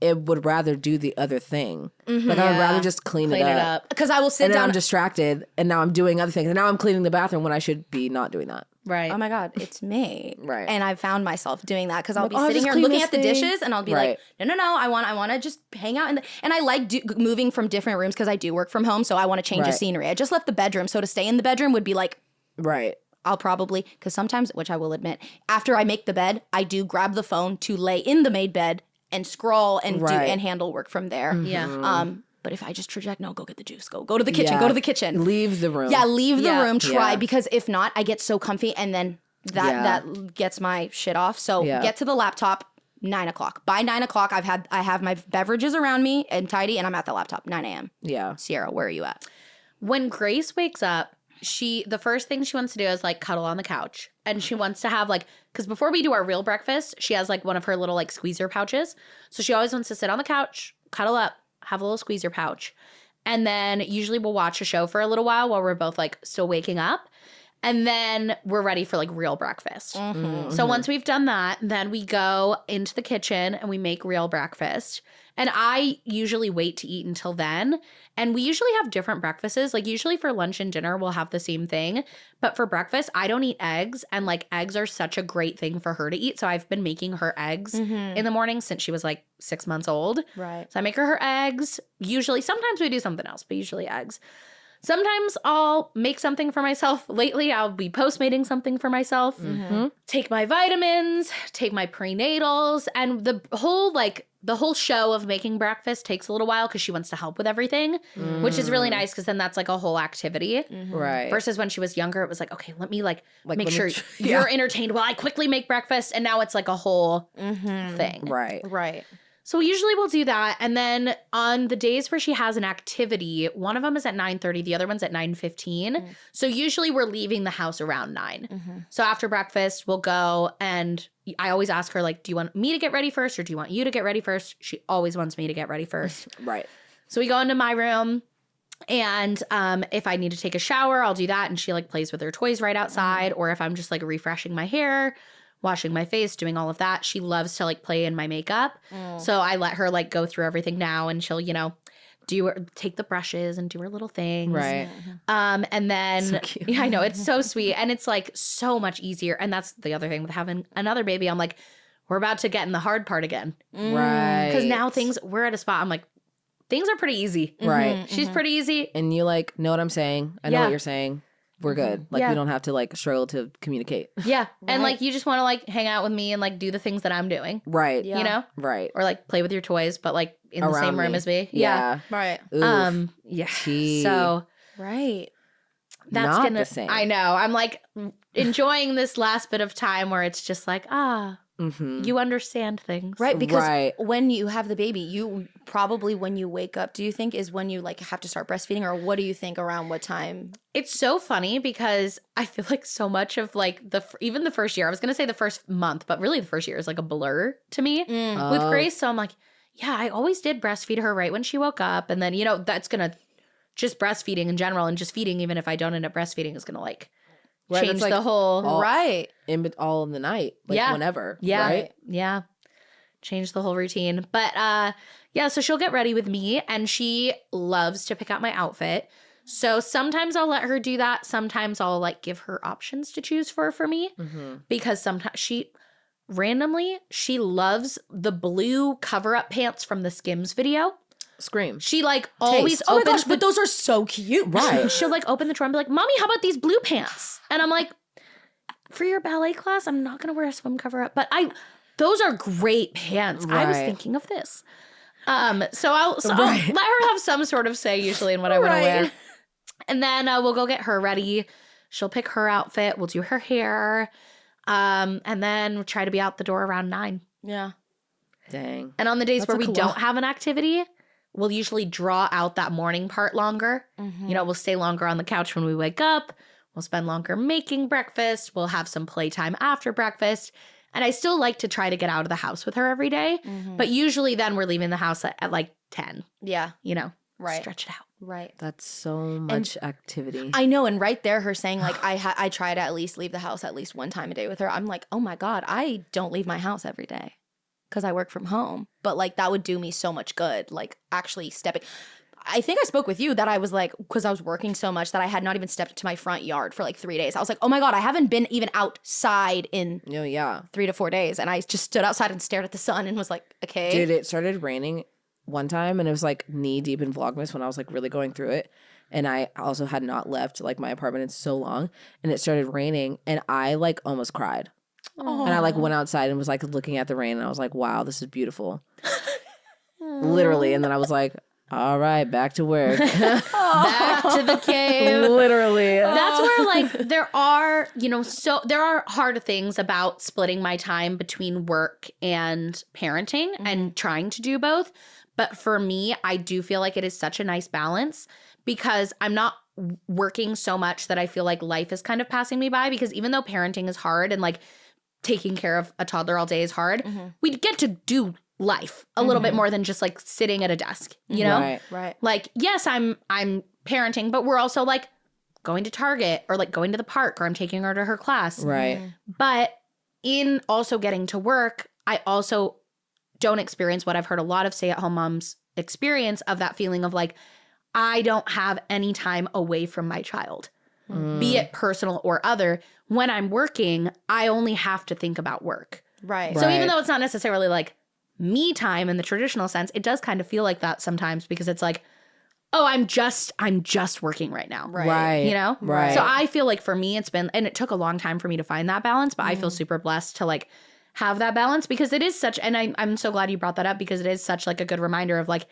it would rather do the other thing. Like I would rather just clean it up. Because I will sit down. I'm distracted and now I'm doing other things. And now I'm cleaning the bathroom when I should be not doing that. Right. Oh my God, it's me. Right. And I've found myself doing that because I'll be I'll sitting just here clean looking this at the thing. dishes and I'll be like, no, I want to just hang out. And I like moving from different rooms because I do work from home. So I want to change the scenery. I just left the bedroom. So to stay in the bedroom would be like, I'll probably, because sometimes, which I will admit, after I make the bed, I do grab the phone to lay in the made bed and scroll and do and handle work from there. Yeah. But if I just traject, no, go get the juice. Go to the kitchen. Go to the kitchen. Leave the room. Yeah, leave the room. Try because if not, I get so comfy and then that gets my shit off. So get to the laptop. 9 o'clock. By 9 o'clock, I have my beverages around me and tidy, and I'm at the laptop. 9 a.m. Yeah. Sierra, where are you at? When Grace wakes up, the first thing she wants to do is like cuddle on the couch. And she wants to have like, because before we do our real breakfast, she has like one of her little like squeezer pouches. So she always wants to sit on the couch, cuddle up, have a little squeezer pouch. And then usually we'll watch a show for a little while we're both like still waking up. And then we're ready for like real breakfast. So once we've done that, then we go into the kitchen and we make real breakfast. And I usually wait to eat until then. And we usually have different breakfasts. Like usually for lunch and dinner, we'll have the same thing. But for breakfast, I don't eat eggs. And like eggs are such a great thing for her to eat. So I've been making her eggs in the morning since she was like 6 months old. Right. So I make her eggs. Usually, sometimes we do something else, but usually eggs. Sometimes I'll make something for myself. Lately, I'll be Postmating something for myself. Take my vitamins, take my prenatals, and the whole show of making breakfast takes a little while because she wants to help with everything, which is really nice because then that's like a whole activity. Right. Versus when she was younger, it was like, okay, let me make sure you're entertained while I quickly make breakfast, and now it's like a whole thing. Right. So usually we'll do that. And then on the days where she has an activity, one of them is at 9:30, the other one's at 9:15. So usually we're leaving the house around 9. So after breakfast, we'll go and I always ask her like, do you want me to get ready first or do you want you to get ready first? She always wants me to get ready first. Right. So we go into my room and if I need to take a shower, I'll do that. And she like plays with her toys right outside. Or if I'm just like refreshing my hair, washing my face, doing all of that. She loves to like play in my makeup. So I let her like go through everything now and she'll, take the brushes and do her little things. Right. And then So cute. yeah, I know, it's so sweet. And it's like so much easier. And that's the other thing with having another baby. I'm like, we're about to get in the hard part again. Right. Because now we're at a spot. I'm like, things are pretty easy. Right. She's pretty easy. And you like know what I'm saying. I know what you're saying. We're good. Like we don't have to like struggle to communicate. Yeah. And like you just want to like hang out with me and like do the things that I'm doing. Right. You know? Right. Or like play with your toys, but like in the Around same room me. as me. Yeah. Right. Oof. Yeah. Gee. So Right. that's Not gonna the same. I know. I'm like enjoying this last bit of time where it's just like, you understand things. Right, because Right. when you have the baby, you probably when you wake up, do you think is when you like have to start breastfeeding, or what do you think around what time? It's so funny because I feel like so much of like even the first year, I was going to say the first month, but really the first year is like a blur to me with Grace. So I'm like, yeah, I always did breastfeed her right when she woke up. And then, that's going to just breastfeeding in general and just feeding, even if I don't end up breastfeeding, is going to like change it's like the whole. all- Right. all in the night. Like whenever. Yeah. Right. Yeah. Change the whole routine. But so she'll get ready with me and she loves to pick out my outfit. So sometimes I'll let her do that. Sometimes I'll like give her options to choose for me because sometimes she loves the blue cover-up pants from the Skims video. Scream. She like always Oh my opens gosh, but those are so cute. Right. she'll like open the drawer and be like, Mommy, how about these blue pants? And I'm like, for your ballet class, I'm not gonna wear a swim cover-up. But those are great pants. I was Right. thinking of this. So I'll let her have some sort of say usually in what I want to wear. And then we'll go get her ready. She'll pick her outfit. We'll do her hair. And then we'll try to be out the door around 9. Yeah. Dang. And on the days That's where like we a don't lot. have an activity, we'll usually draw out that morning part longer. You know, we'll stay longer on the couch when we wake up. We'll spend longer making breakfast. We'll have some playtime after breakfast. And I still like to try to get out of the house with her every day. But usually then we're leaving the house at like 10, Yeah. you know, Right. stretch it out. Right. That's so much activity. I know, and right there, her saying like I try to at least leave the house at least one time a day with her. I'm like, oh my god, I don't leave my house every day because I work from home. But like that would do me so much good. Like actually stepping. I think I spoke with you that I was like, because I was working so much that I had not even stepped into my front yard for like 3 days. I was like, oh my god, I haven't been even outside in No, yeah. 3 to 4 days, and I just stood outside and stared at the sun and was like, okay, Dude, it started raining one time and it was like knee deep in Vlogmas when I was like really going through it. And I also had not left like my apartment in so long, and it started raining and I like almost cried. And I like went outside and was like looking at the rain and I was like, wow, this is beautiful. Literally. And then I was like, all right, back to work. Back to the cave. Literally. That's where like there are, you know, so there are hard things about splitting my time between work and parenting and trying to do both. But for me, I do feel like it is such a nice balance because I'm not working so much that I feel like life is kind of passing me by, because even though parenting is hard and like taking care of a toddler all day is hard, we get to do life a little bit more than just like sitting at a desk, you know? Right. right. Like, yes, I'm parenting, but we're also like going to Target or like going to the park, or I'm taking her to her class. Right. But in also getting to work, I also don't experience what I've heard a lot of stay-at-home moms experience, of that feeling of like, I don't have any time away from my child, be it personal or other. When I'm working, I only have to think about work. Right. So even Right. though it's not necessarily like me time in the traditional sense, it does kind of feel like that sometimes, because it's like, oh, I'm just working right now. Right. You know? Right. So I feel like for me, it's been, and it took a long time for me to find that balance, but I feel super blessed to like have that balance, because it is such, and I'm so glad you brought that up, because it is such like a good reminder of like,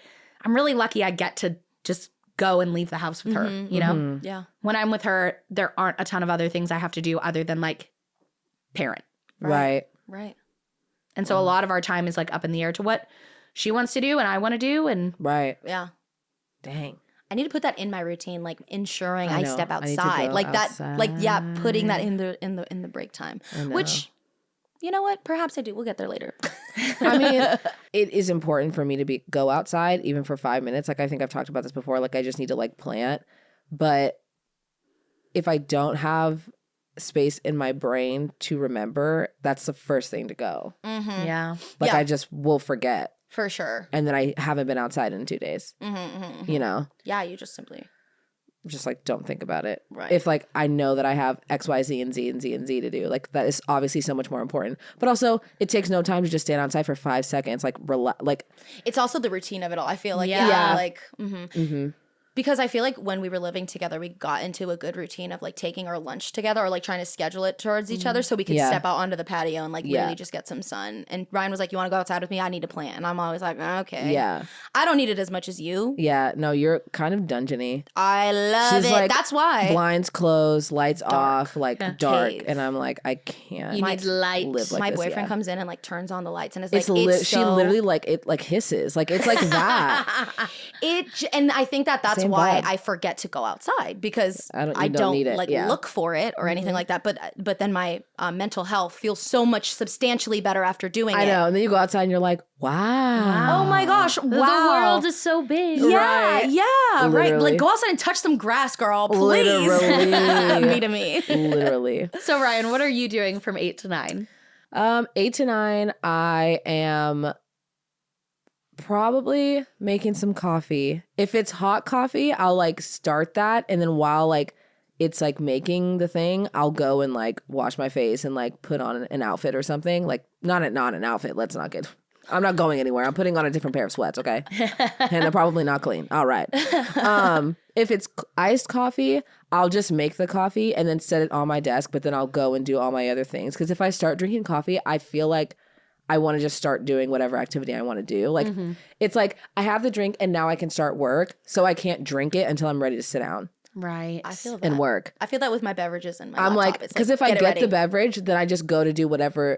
I'm really lucky I get to just go and leave the house with her, you know? Yeah. When I'm with her, there aren't a ton of other things I have to do other than like parent. Right. Right. And so a lot of our time is like up in the air to what she wants to do and I want to do. And Right. Yeah. Dang. I need to put that in my routine, like ensuring I I know. step I need to outside, go like that, like yeah, putting that outside. in the break time. I know. Which, you know what? Perhaps I do. We'll get there later. I mean, it is important for me to go outside even for 5 minutes. Like I think I've talked about this before. Like I just need to like plant. But if I don't have space in my brain to remember, that's the first thing to go. yeah. Like Yeah. I just will forget. For sure. And then I haven't been outside in 2 days. You know, Yeah, you just simply. just like don't think about it. Right. If like I know that I have X, Y, Z, and Z, and Z, and Z to do, like that is obviously so much more important. But also, it takes no time to just stand outside for 5 seconds. Like like It's also the routine of it all. I feel like, Yeah. yeah, like, because I feel like when we were living together, we got into a good routine of like taking our lunch together, or like trying to schedule it towards each other so we could Yeah. step out onto the patio and like Yeah. really just get some sun. And Riayn was like, you want to go outside with me? I need to plant. And I'm always like, okay. yeah, I don't need it as much as you. yeah. No, you're kind of dungeony. I love She's it. like That's why. blinds closed, lights off, like dark, Cave. and I'm like, I can't. You need light. live like My this, boyfriend yeah. comes in and like turns on the lights and is It's like, she literally like it like hisses, like it's like that. and I think that's Same why vibe. I forget to go outside, because I don't- I you don't don't need it, like yeah. look for it or anything like that. But then my mental health feels so much substantially better after doing I it. know, and then you go outside and you're like, wow. Oh my gosh! Wow, The world is so big. yeah, Right. yeah, right. Literally. Like go outside and touch some grass, girl, please. Literally. Me to me. Literally. So Riayn, what are you doing from 8 to 9? 8 to 9, I am Probably making some coffee. If it's hot coffee, I'll like start that, and then while like it's like making the thing, I'll go and like wash my face and like put on an outfit or something. Like not an outfit. Let's not get. I'm not going anywhere. I'm putting on a different pair of sweats, okay? And they're probably not clean. All right. If it's iced coffee, I'll just make the coffee and then set it on my desk, but then I'll go and do all my other things. Because if I start drinking coffee, I feel like I want to just start doing whatever activity I want to do. Like, it's like I have the drink and now I can start work, so I can't drink it until I'm ready to sit down Right. I feel that. and work. I feel that with my beverages and my I'm laptop. like, It's because if I it get ready. the beverage, then I just go to do whatever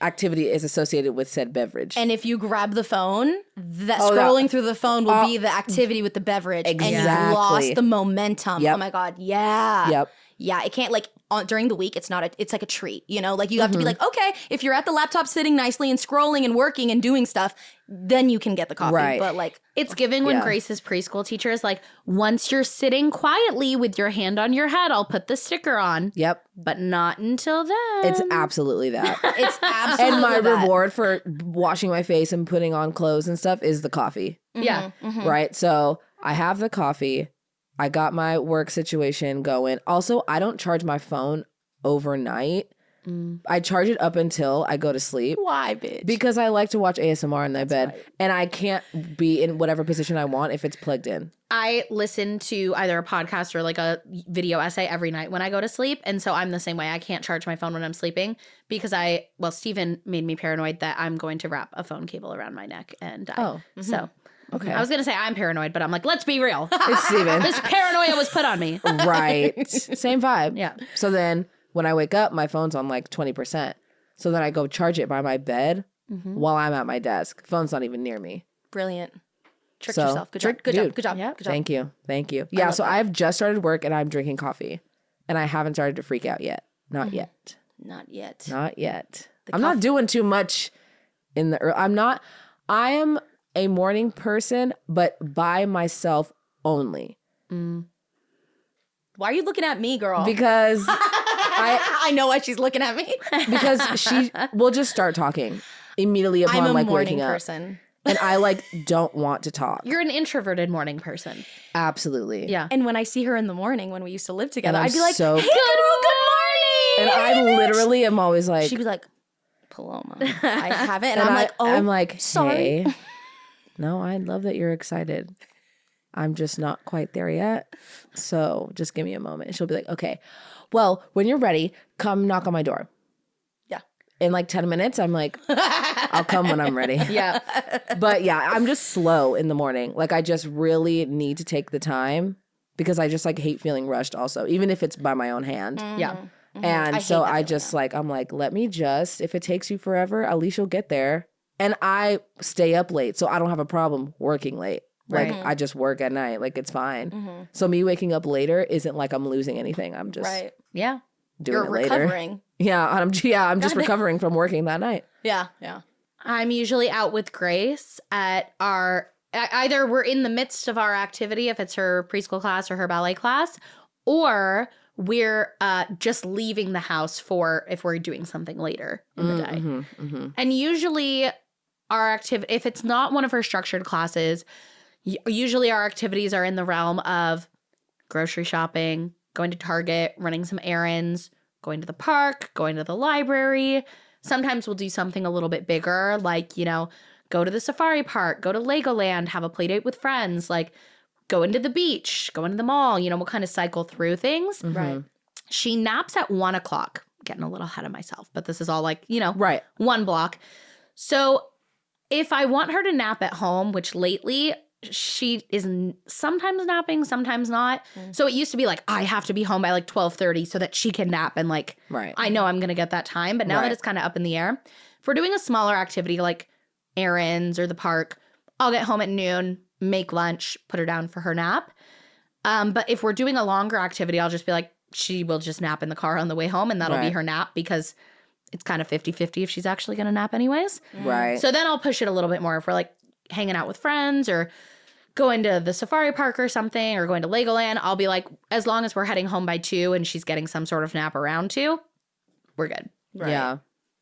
activity is associated with said beverage. And if you grab the phone, that Oh, scrolling that- through the phone will be the activity with the beverage. And you've Exactly. lost the momentum. Yep. Oh my God. Yeah. Yep. Yeah. It can't like during the week, it's not it's like a treat, you know? Like you have to be like, okay, if you're at the laptop sitting nicely and scrolling and working and doing stuff, then you can get the coffee. Right. But like It's given when Yeah. Grace's preschool teacher is like, once you're sitting quietly with your hand on your head, I'll put the sticker on. Yep. But not until then. It's absolutely that. it's absolutely And my that. reward for washing my face and putting on clothes and stuff is the coffee. Yeah. Right? So I have the coffee. I got my work situation going. Also, I don't charge my phone overnight. I charge it up until I go to sleep. Why, bitch? Because I like to watch ASMR in my bed. And I can't be in whatever position I want if it's plugged in. I listen to either a podcast or like a video essay every night when I go to sleep. And so I'm the same way. I can't charge my phone when I'm sleeping because Steven made me paranoid that I'm going to wrap a phone cable around my neck and die. Oh, So okay. I was going to say I'm paranoid, but I'm like, let's be real. It's Steven. This paranoia was put on me. Right. Same vibe. Yeah. So then when I wake up, my phone's on like 20%. So then I go charge it by my bed while I'm at my desk. Phone's not even near me. Brilliant. Tricked So, yourself. Good job. Good job. dude. Good job. Yeah. Good job. Thank you. Thank you. Yeah, so I've just started work and I'm drinking coffee. And I haven't started to freak out yet. Not yet. Not yet. Not yet. I'm not doing too much in the I am a morning person, but by myself only. Why are you looking at me, girl? Because I know why she's looking at me. because she will just start talking immediately upon I'm a like morning waking up. person. And I like don't want to talk. You're an introverted morning person. Absolutely. Yeah. And when I see her in the morning when we used to live together, And I'm I'd be like, so- hey, girl, good And morning. I literally am always like, She'd be like, Paloma, I haven't. And, and I'm like, oh, I'm like, sorry. hey, no, I love that you're excited. I'm just not quite there yet. So just give me a moment. And she'll be like, okay, well, when you're ready, come knock on my door. Yeah. In like 10 minutes, I'm like, I'll come when I'm ready. Yeah. But yeah, I'm just slow in the morning. Like I just really need to take the time because I just like hate feeling rushed also, even if it's by my own hand. Yeah. And I so hate that I feeling, just like, I'm like, let me just, if it takes you forever, at least you'll get there. And I stay up late, so I don't have a problem working late. Like Right. I just work at night, like it's fine. So me waking up later isn't like I'm losing anything. I'm just Right. Yeah. doing You're it later. recovering. Yeah, I'm just recovering from working that night. Yeah. Yeah. I'm usually out with Grace at either we're in the midst of our activity if it's her preschool class or her ballet class, or we're just leaving the house for if we're doing something later in the day. And usually our activity, if it's not one of her structured classes, usually our activities are in the realm of grocery shopping, going to Target, running some errands, going to the park, going to the library. Sometimes we'll do something a little bit bigger, like, go to the safari park, go to Legoland, have a play date with friends, like go into the beach, go into the mall. We'll kind of cycle through things. Right. She naps at 1 o'clock. Getting a little ahead of myself, but this is all like, Right. 1 block. So if I want her to nap at home, which lately she is sometimes napping, sometimes not. So it used to be like, I have to be home by like 12:30 so that she can nap. And like, Right. I know I'm going to get that time. But now that Right. it's kind of up in the air, if we're doing a smaller activity like errands or the park, I'll get home at noon, make lunch, put her down for her nap. But if we're doing a longer activity, I'll just be like, she will just nap in the car on the way home. And that'll be Right. her nap because it's kind of 50-50 if she's actually going to nap anyways. Right. So then I'll push it a little bit more if we're like hanging out with friends or going to the safari park or something or going to Legoland. I'll be like, as long as we're heading home by 2 and she's getting some sort of nap around 2, we're good. Right. Yeah.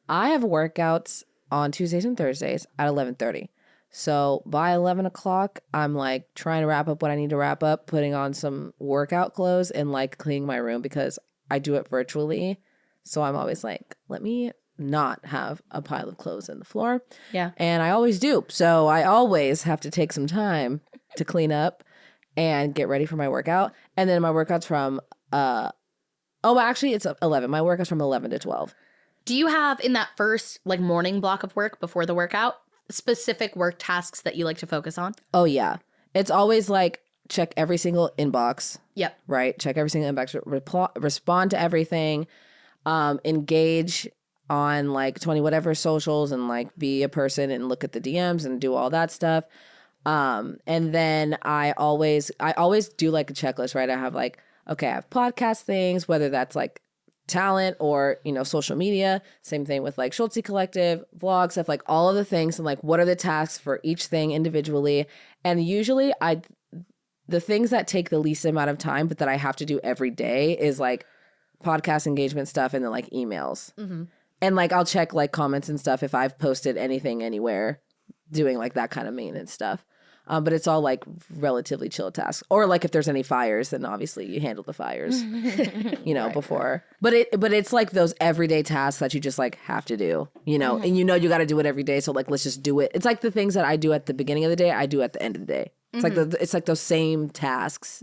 I have workouts on Tuesdays and Thursdays at 11:30. So by 11 o'clock, I'm like trying to wrap up what I need to wrap up, putting on some workout clothes and like cleaning my room because I do it virtually. So I'm always like, let me not have a pile of clothes in the floor. Yeah. And I always do. So I always have to take some time to clean up and get ready for my workout. And then my workout's from, actually it's 11. My workout's from 11 to 12. Do you have in that first like morning block of work before the workout specific work tasks that you like to focus on? Oh, yeah. It's always like check every single inbox. Yep. Right? Check every single inbox, respond to everything, engage on like 20 whatever socials and like be a person and look at the DMs and do all that stuff. And then I always do like a checklist, right? I have like, okay, I have podcast things, whether that's like talent or, you know, social media. Same thing with like Schultzzie Collective, vlog stuff, like all of the things and like what are the tasks for each thing individually. And usually the things that take the least amount of time, but that I have to do every day is like podcast engagement stuff and then like emails. Mm-hmm. And like I'll check like comments and stuff if I've posted anything anywhere, doing like that kind of maintenance stuff. But it's all like relatively chill tasks. Or like if there's any fires, then obviously you handle the fires, you know, before. But it's like those everyday tasks that you just like have to do, you know, and you know you got to do it every day. So like let's just do it. It's like the things that I do at the beginning of the day, I do at the end of the day. It's like it's like those same tasks.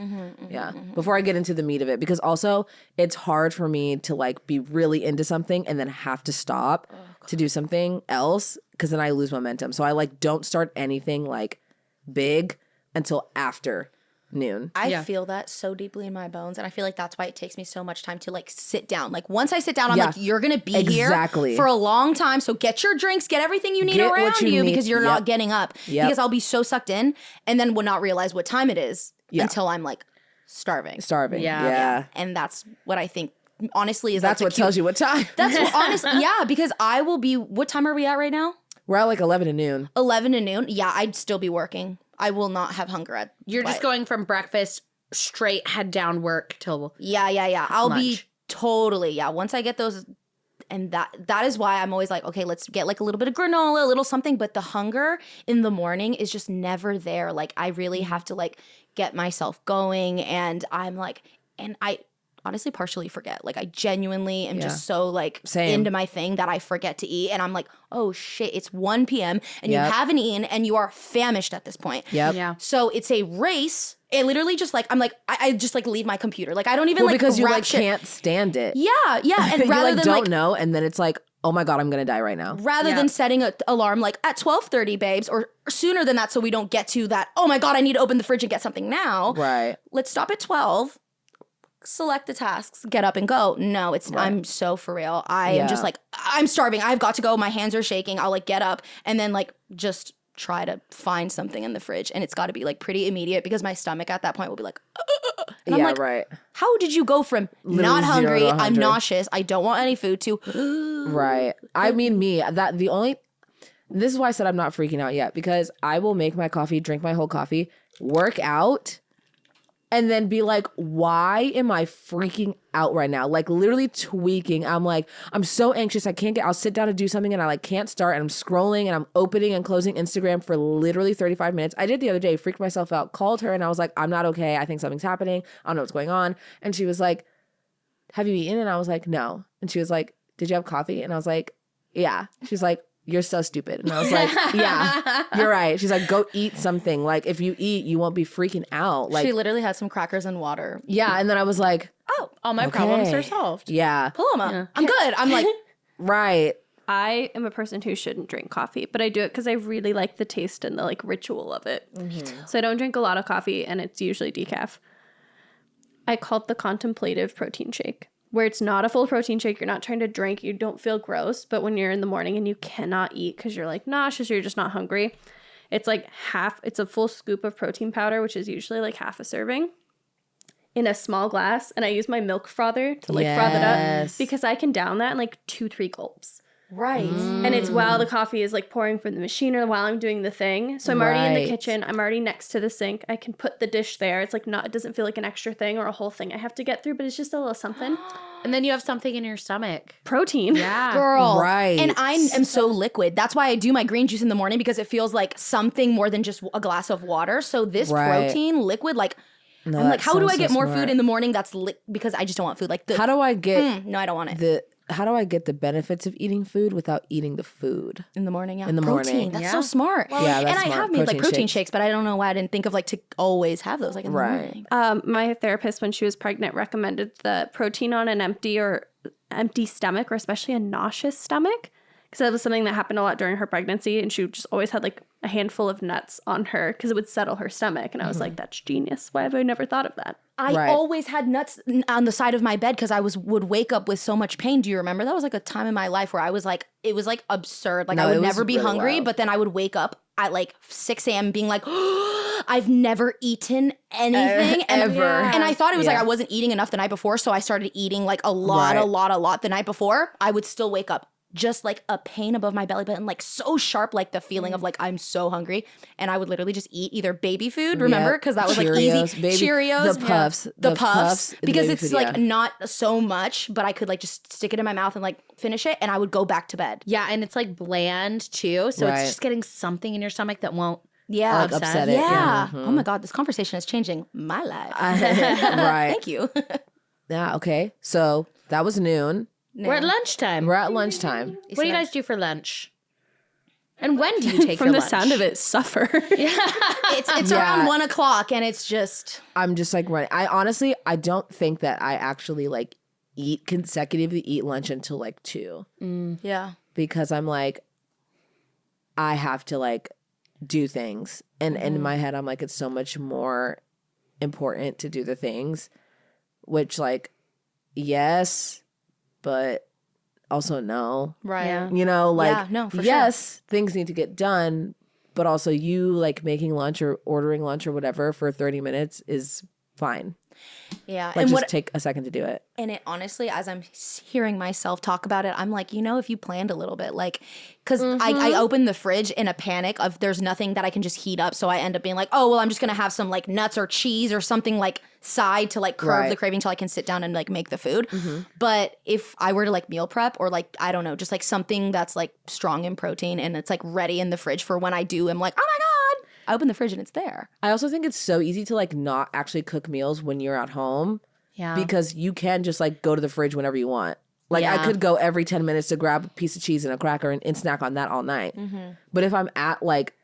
Before I get into the meat of it, because also it's hard for me to like be really into something and then have to stop to do something else because then I lose momentum. So I like don't start anything like big until after noon. I feel that so deeply in my bones, and I feel like that's why it takes me so much time to like sit down. Like once I sit down, I'm like, you're gonna be here for a long time, so get your drinks, get everything you need around you because you're not getting up. Because I'll be so sucked in and then will not realize what time it is until I'm like starving. Yeah. And that's what I think honestly is that's what tells you what time. That's what honestly, because I will be, what time are we at right now? We're at like 11 to noon. 11 to noon? Yeah, I'd still be working. I will not have hunger at You're just going from breakfast straight head down work till I'll lunch. be totally, once I get those, and that is why I'm always like, okay, let's get like a little bit of granola, a little something, but the hunger in the morning is just never there. Like I really have to like get myself going, and I'm like, and I honestly partially forget. Like I genuinely am just so like into my thing that I forget to eat, and I'm like, oh shit, it's 1 p.m. and you haven't eaten and you are famished at this point. So it's a race. It literally just like I'm like I just like leave my computer. Like I don't even because you like can't stand it. And rather you than don't know, and then it's like, oh my God, I'm gonna die right now. Rather than setting an alarm like at 12:30, babes, or sooner than that, so we don't get to that. Oh my God, I need to open the fridge and get something now. Right. Let's stop at 12. Select the tasks, get up and go. No, it's I'm so for real. I am just like, I'm starving. I've got to go. My hands are shaking. I'll like get up and then like just try to find something in the fridge, and it's got to be like pretty immediate because my stomach at that point will be like, and I'm like, right. How did you go from Literally not hungry, 0 to 100. I'm nauseous, I don't want any food to right? I mean, this is why I said I'm not freaking out yet, because I will make my coffee, drink my whole coffee, work out, and then be like, why am I freaking out right now? Like literally tweaking. I'm like, I'm so anxious. I'll sit down to do something and I like can't start, and I'm scrolling and I'm opening and closing Instagram for literally 35 minutes. I did the other day, freaked myself out, called her, and I was like, I'm not okay. I think something's happening. I don't know what's going on. And she was like, have you eaten? And I was like, no. And she was like, did you have coffee? And I was like, yeah. She's like, you're so stupid. And I was like, yeah, you're right. She's like, go eat something. Like if you eat, you won't be freaking out. Like she literally had some crackers and water. Yeah. And then I was like, oh, all my problems are solved. Yeah. Paloma, I'm good. I'm like, right. I am a person who shouldn't drink coffee, but I do it because I really like the taste and the like ritual of it. Mm-hmm. So I don't drink a lot of coffee, and it's usually decaf. I call it the contemplative protein shake, where it's not a full protein shake. You're not trying to drink. You don't feel gross. But when you're in the morning and you cannot eat because you're like nauseous or you're just not hungry, it's like it's a full scoop of protein powder, which is usually like half a serving, in a small glass. And I use my milk frother to like froth it up, because I can down that in like 2-3 gulps. Right. And it's while the coffee is like pouring from the machine or while I'm doing the thing. So I'm already in the Right. kitchen. I'm already next to the sink. I can put the dish there. It's like it doesn't feel like an extra thing or a whole thing I have to get through, but it's just a little something. And then you have something in your stomach. Protein. Yeah. Girl. Right. And I am so liquid. That's why I do my green juice in the morning, because it feels like something more than just a glass of water. So this Right. protein liquid, like, No, I'm that like, how do sounds I get so more smart. food in the morning that's because I just don't want food. Like, How do I get no, I don't want it. how do I get the benefits of eating food without eating the food? In the morning, yeah. In the protein. morning. That's Yeah. so smart. Yeah, that's and I smart. have made like Protein protein shakes. shakes, but I don't know why I didn't think of like to always have those like in the Right. morning. My therapist, when she was pregnant, recommended the protein on an empty stomach, or especially a nauseous stomach, because that was something that happened a lot during her pregnancy, and she just always had like a handful of nuts on her because it would settle her stomach. And I was like, that's genius. Why have I never thought of that? I Right. always had nuts on the side of my bed because I would wake up with so much pain. Do you remember? That was like a time in my life where I was like, it was like absurd. Like No, I it would was never be really hungry, wild. but then I would wake up at like 6 a.m. being like, I've never eaten anything Ever. And I thought it was like Yeah. I wasn't eating enough the night before, so I started eating like a lot the night before. I would still wake up just like a pain above my belly button, like so sharp, like the feeling of like I'm so hungry, and I would literally just eat either baby food, remember, because that was like Cheerios, easy, baby- Cheerios, the puffs, the the puffs, puffs, and because baby it's food, like yeah. not so much, but I could like just stick it in my mouth and like finish it, and I would go back to bed. Yeah, and it's like bland too. So Right. it's just getting something in your stomach that won't. Yeah, Like upset it. yeah. Yeah. Oh my god, this conversation is changing my life. Right. Thank you. Yeah. Okay. So that was noon. We're at lunchtime. We're at lunchtime. What do you guys do for lunch? And when do you take From your the lunch? sound of it, suffer. It's Yeah. around 1 o'clock, and it's just I'm just like running. I honestly, I don't think that I actually like consecutively eat lunch until like 2, yeah. because I'm like, I have to like do things, and in my head I'm like, it's so much more important to do the things, which like, yes, but also no. Right. Yeah. You know, like, Yeah, no, for sure. yes, things need to get done, but also you like making lunch or ordering lunch or whatever for 30 minutes is fine. Yeah. Like, and just what take a second to do it. And it honestly, as I'm hearing myself talk about it, I'm like, if you planned a little bit, like, because I open the fridge in a panic of there's nothing that I can just heat up. So I end up being like, oh, well, I'm just going to have some like nuts or cheese or something like side to like curb Right. the craving till I can sit down and like make the food. But if I were to like meal prep or like, I don't know, just like something that's like strong in protein and it's like ready in the fridge for when I do, I'm like, oh my God. I open the fridge and it's there. I also think it's so easy to like not actually cook meals when you're at home, Yeah. because you can just like go to the fridge whenever you want. Like I Yeah. could go every 10 minutes to grab a piece of cheese and a cracker and snack on that all night. But if I'm at like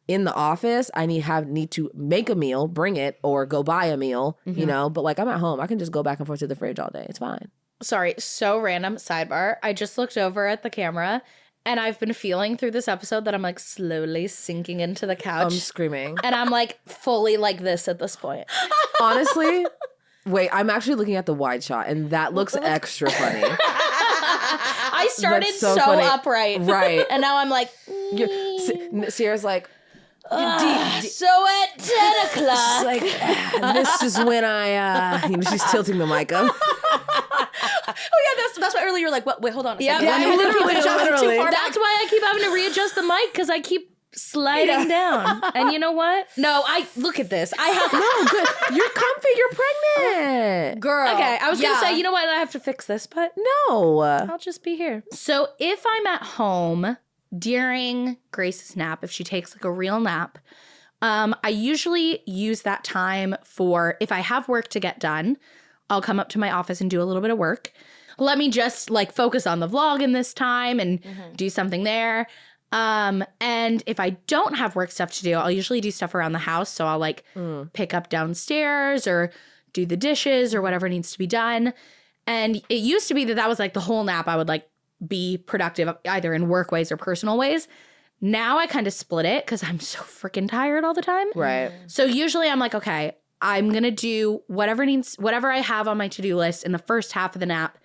in the office, I need to make a meal, bring it, or go buy a meal, you know, but like I'm at home, I can just go back and forth to the fridge all day. It's fine. Sorry, so random sidebar. I just looked over at the camera and I've been feeling through this episode that I'm like slowly sinking into the couch. I'm screaming. and I'm like fully like this at this point. Honestly, wait, I'm actually looking at the wide shot and that looks extra funny. I started That's so so funny. upright. Right. And now I'm like, Sierra's like, so at 10 o'clock. like, this is when I, she's tilting the mic up. Oh yeah, that's why earlier you're like, what? Wait, hold on a Yeah, second. I literally literally. That's why I keep having to readjust the mic because I keep sliding down. And you know what? No, look at this. I have Oh, good. You're comfy. You're pregnant. Girl. Okay, I was Yeah. gonna say, you know what? I have to fix this, but No. I'll just be here. So if I'm at home during Grace's nap, if she takes like a real nap, I usually use that time for, if I have work to get done, I'll come up to my office and do a little bit of work. Let me just like focus on the vlog in this time and do something there. And if I don't have work stuff to do, I'll usually do stuff around the house. So I'll like pick up downstairs or do the dishes or whatever needs to be done. And it used to be that was like the whole nap. I would like be productive either in work ways or personal ways. Now I kind of split it because I'm so freaking tired all the time. Right. So usually I'm like, okay, I'm going to do whatever I have on my to-do list in the first half of the nap,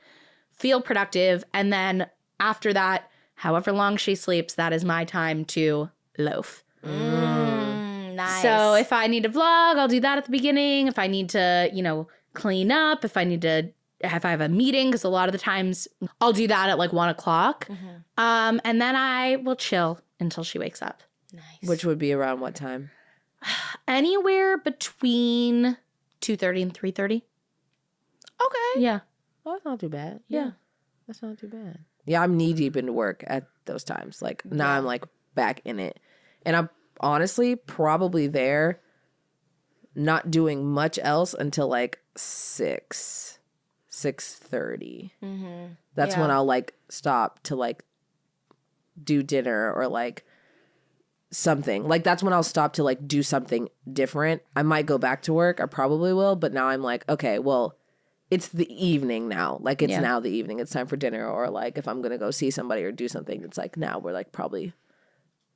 feel productive. And then after that, however long she sleeps, that is my time to loaf. Nice. So if I need to vlog, I'll do that at the beginning. If I need to, clean up, if I need to if I have a meeting, because a lot of the times I'll do that at like 1 o'clock. And then I will chill until she wakes up. Nice. Which would be around what time? Anywhere between 2:30 and 3:30. Okay. Yeah. Oh, that's not too bad. Yeah. That's not too bad. Yeah, I'm knee deep into work at those times. Like now I'm like back in it. And I'm honestly probably there not doing much else until like 6:30. That's when I'll like stop to like do dinner or like something. Like that's when I'll stop to like do something different. I might go back to work. I probably will. But now I'm like, okay, well, it's the evening now. Like it's now the evening. It's time for dinner. Or like if I'm going to go see somebody or do something, it's like now we're like probably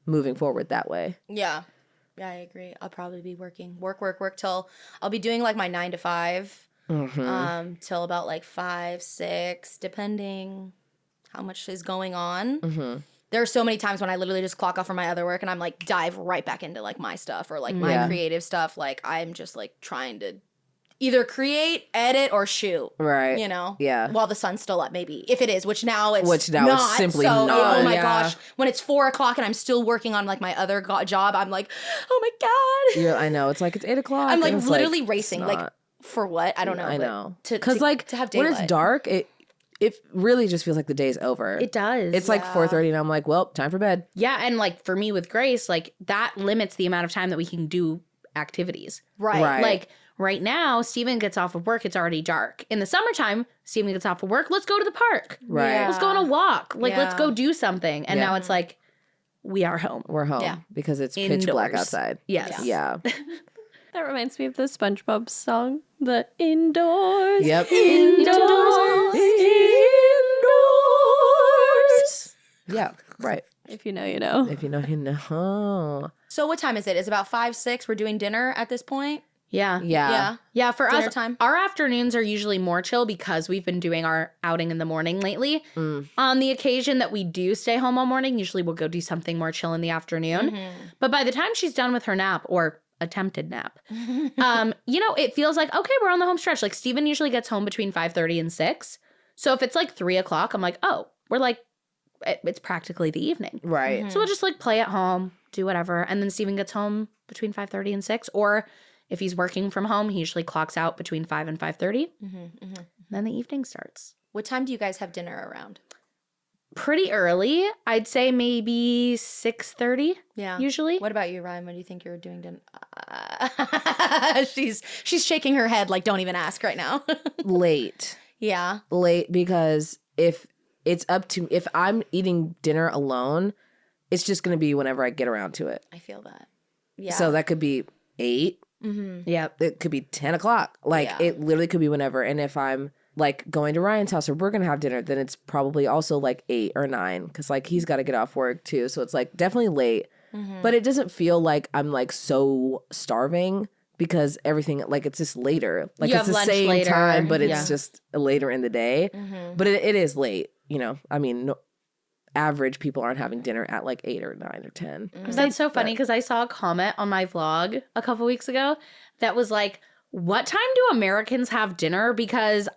moving forward that way. Yeah. Yeah, I agree. I'll probably be working. Work till I'll be doing like my 9 to 5 till about like 5, 6, depending how much is going on. There are so many times when I literally just clock off from my other work and I'm like dive right back into like my stuff or like my creative stuff. Like I'm just like trying to either create, edit, or shoot. Right. You know? Yeah. While the sun's still up, maybe. If it is, which now it's it's not. simply so, not. oh my Yeah. gosh. When it's 4 o'clock and I'm still working on like my other job, I'm like, oh my God. I know. It's like it's 8 o'clock. I'm like and it's literally it's racing. not. Like for what? I don't know. I but know. To like to have when daylight. it's dark, it really just feels like the day's over. It does. It's like 4:30 and I'm like, well, time for bed. Yeah. And like for me with Grace, like that limits the amount of time that we can do activities. Right. Like right now, Steven gets off of work. It's already dark. In the summertime, Steven gets off of work. Let's go to the park. Right. Yeah. Let's go on a walk. Like, let's Yeah. go do something. And Yeah. now it's like, we are home. We're home Yeah. because it's pitch black Indoors. outside. Yes. Yeah. That reminds me of the SpongeBob song, the indoors. Yep. Indoors. Indoors. Yeah. Right. If you know, you know. If you know, you know. So what time is it? Is it about 5, 6? We're doing dinner at this point? Yeah. Yeah. Yeah, for Dinner us, time? our afternoons are usually more chill because we've been doing our outing in the morning lately. On the occasion that we do stay home all morning, usually we'll go do something more chill in the afternoon. But by the time she's done with her nap or attempted nap, it feels like, okay, we're on the home stretch. Like Steven usually gets home between 5:30 and 6. So if it's like 3 o'clock, I'm like, oh, we're like, it's practically the evening. Right. So we'll just like play at home, do whatever. And then Steven gets home between 5:30 and 6. Or if he's working from home, he usually clocks out between 5 and 5:30. Then the evening starts. What time do you guys have dinner around? Pretty early. I'd say maybe 6:30 Yeah. Usually. What about you, Riayn? When do you think you're doing dinner? She's shaking her head like don't even ask right now. Late. Yeah. Late because if it's up to if I'm eating dinner alone, it's just going to be whenever I get around to it. I feel that. Yeah. So that could be 8. Yep. It could be 10 o'clock. Like Yeah. it literally could be whenever. And if I'm like going to Ryan's house or we're going to have dinner, then it's probably also like 8 or 9 because like he's got to get off work too. So it's like definitely late. But it doesn't feel like I'm like so starving because everything like it's just later. Like You it's have the lunch same later. time, but it's Yeah. just later in the day. But it is late. You know, I mean, average people aren't having dinner at like 8 or 9 or 10. That's so funny because I saw a comment on my vlog a couple weeks ago that was like, what time do Americans have dinner? Because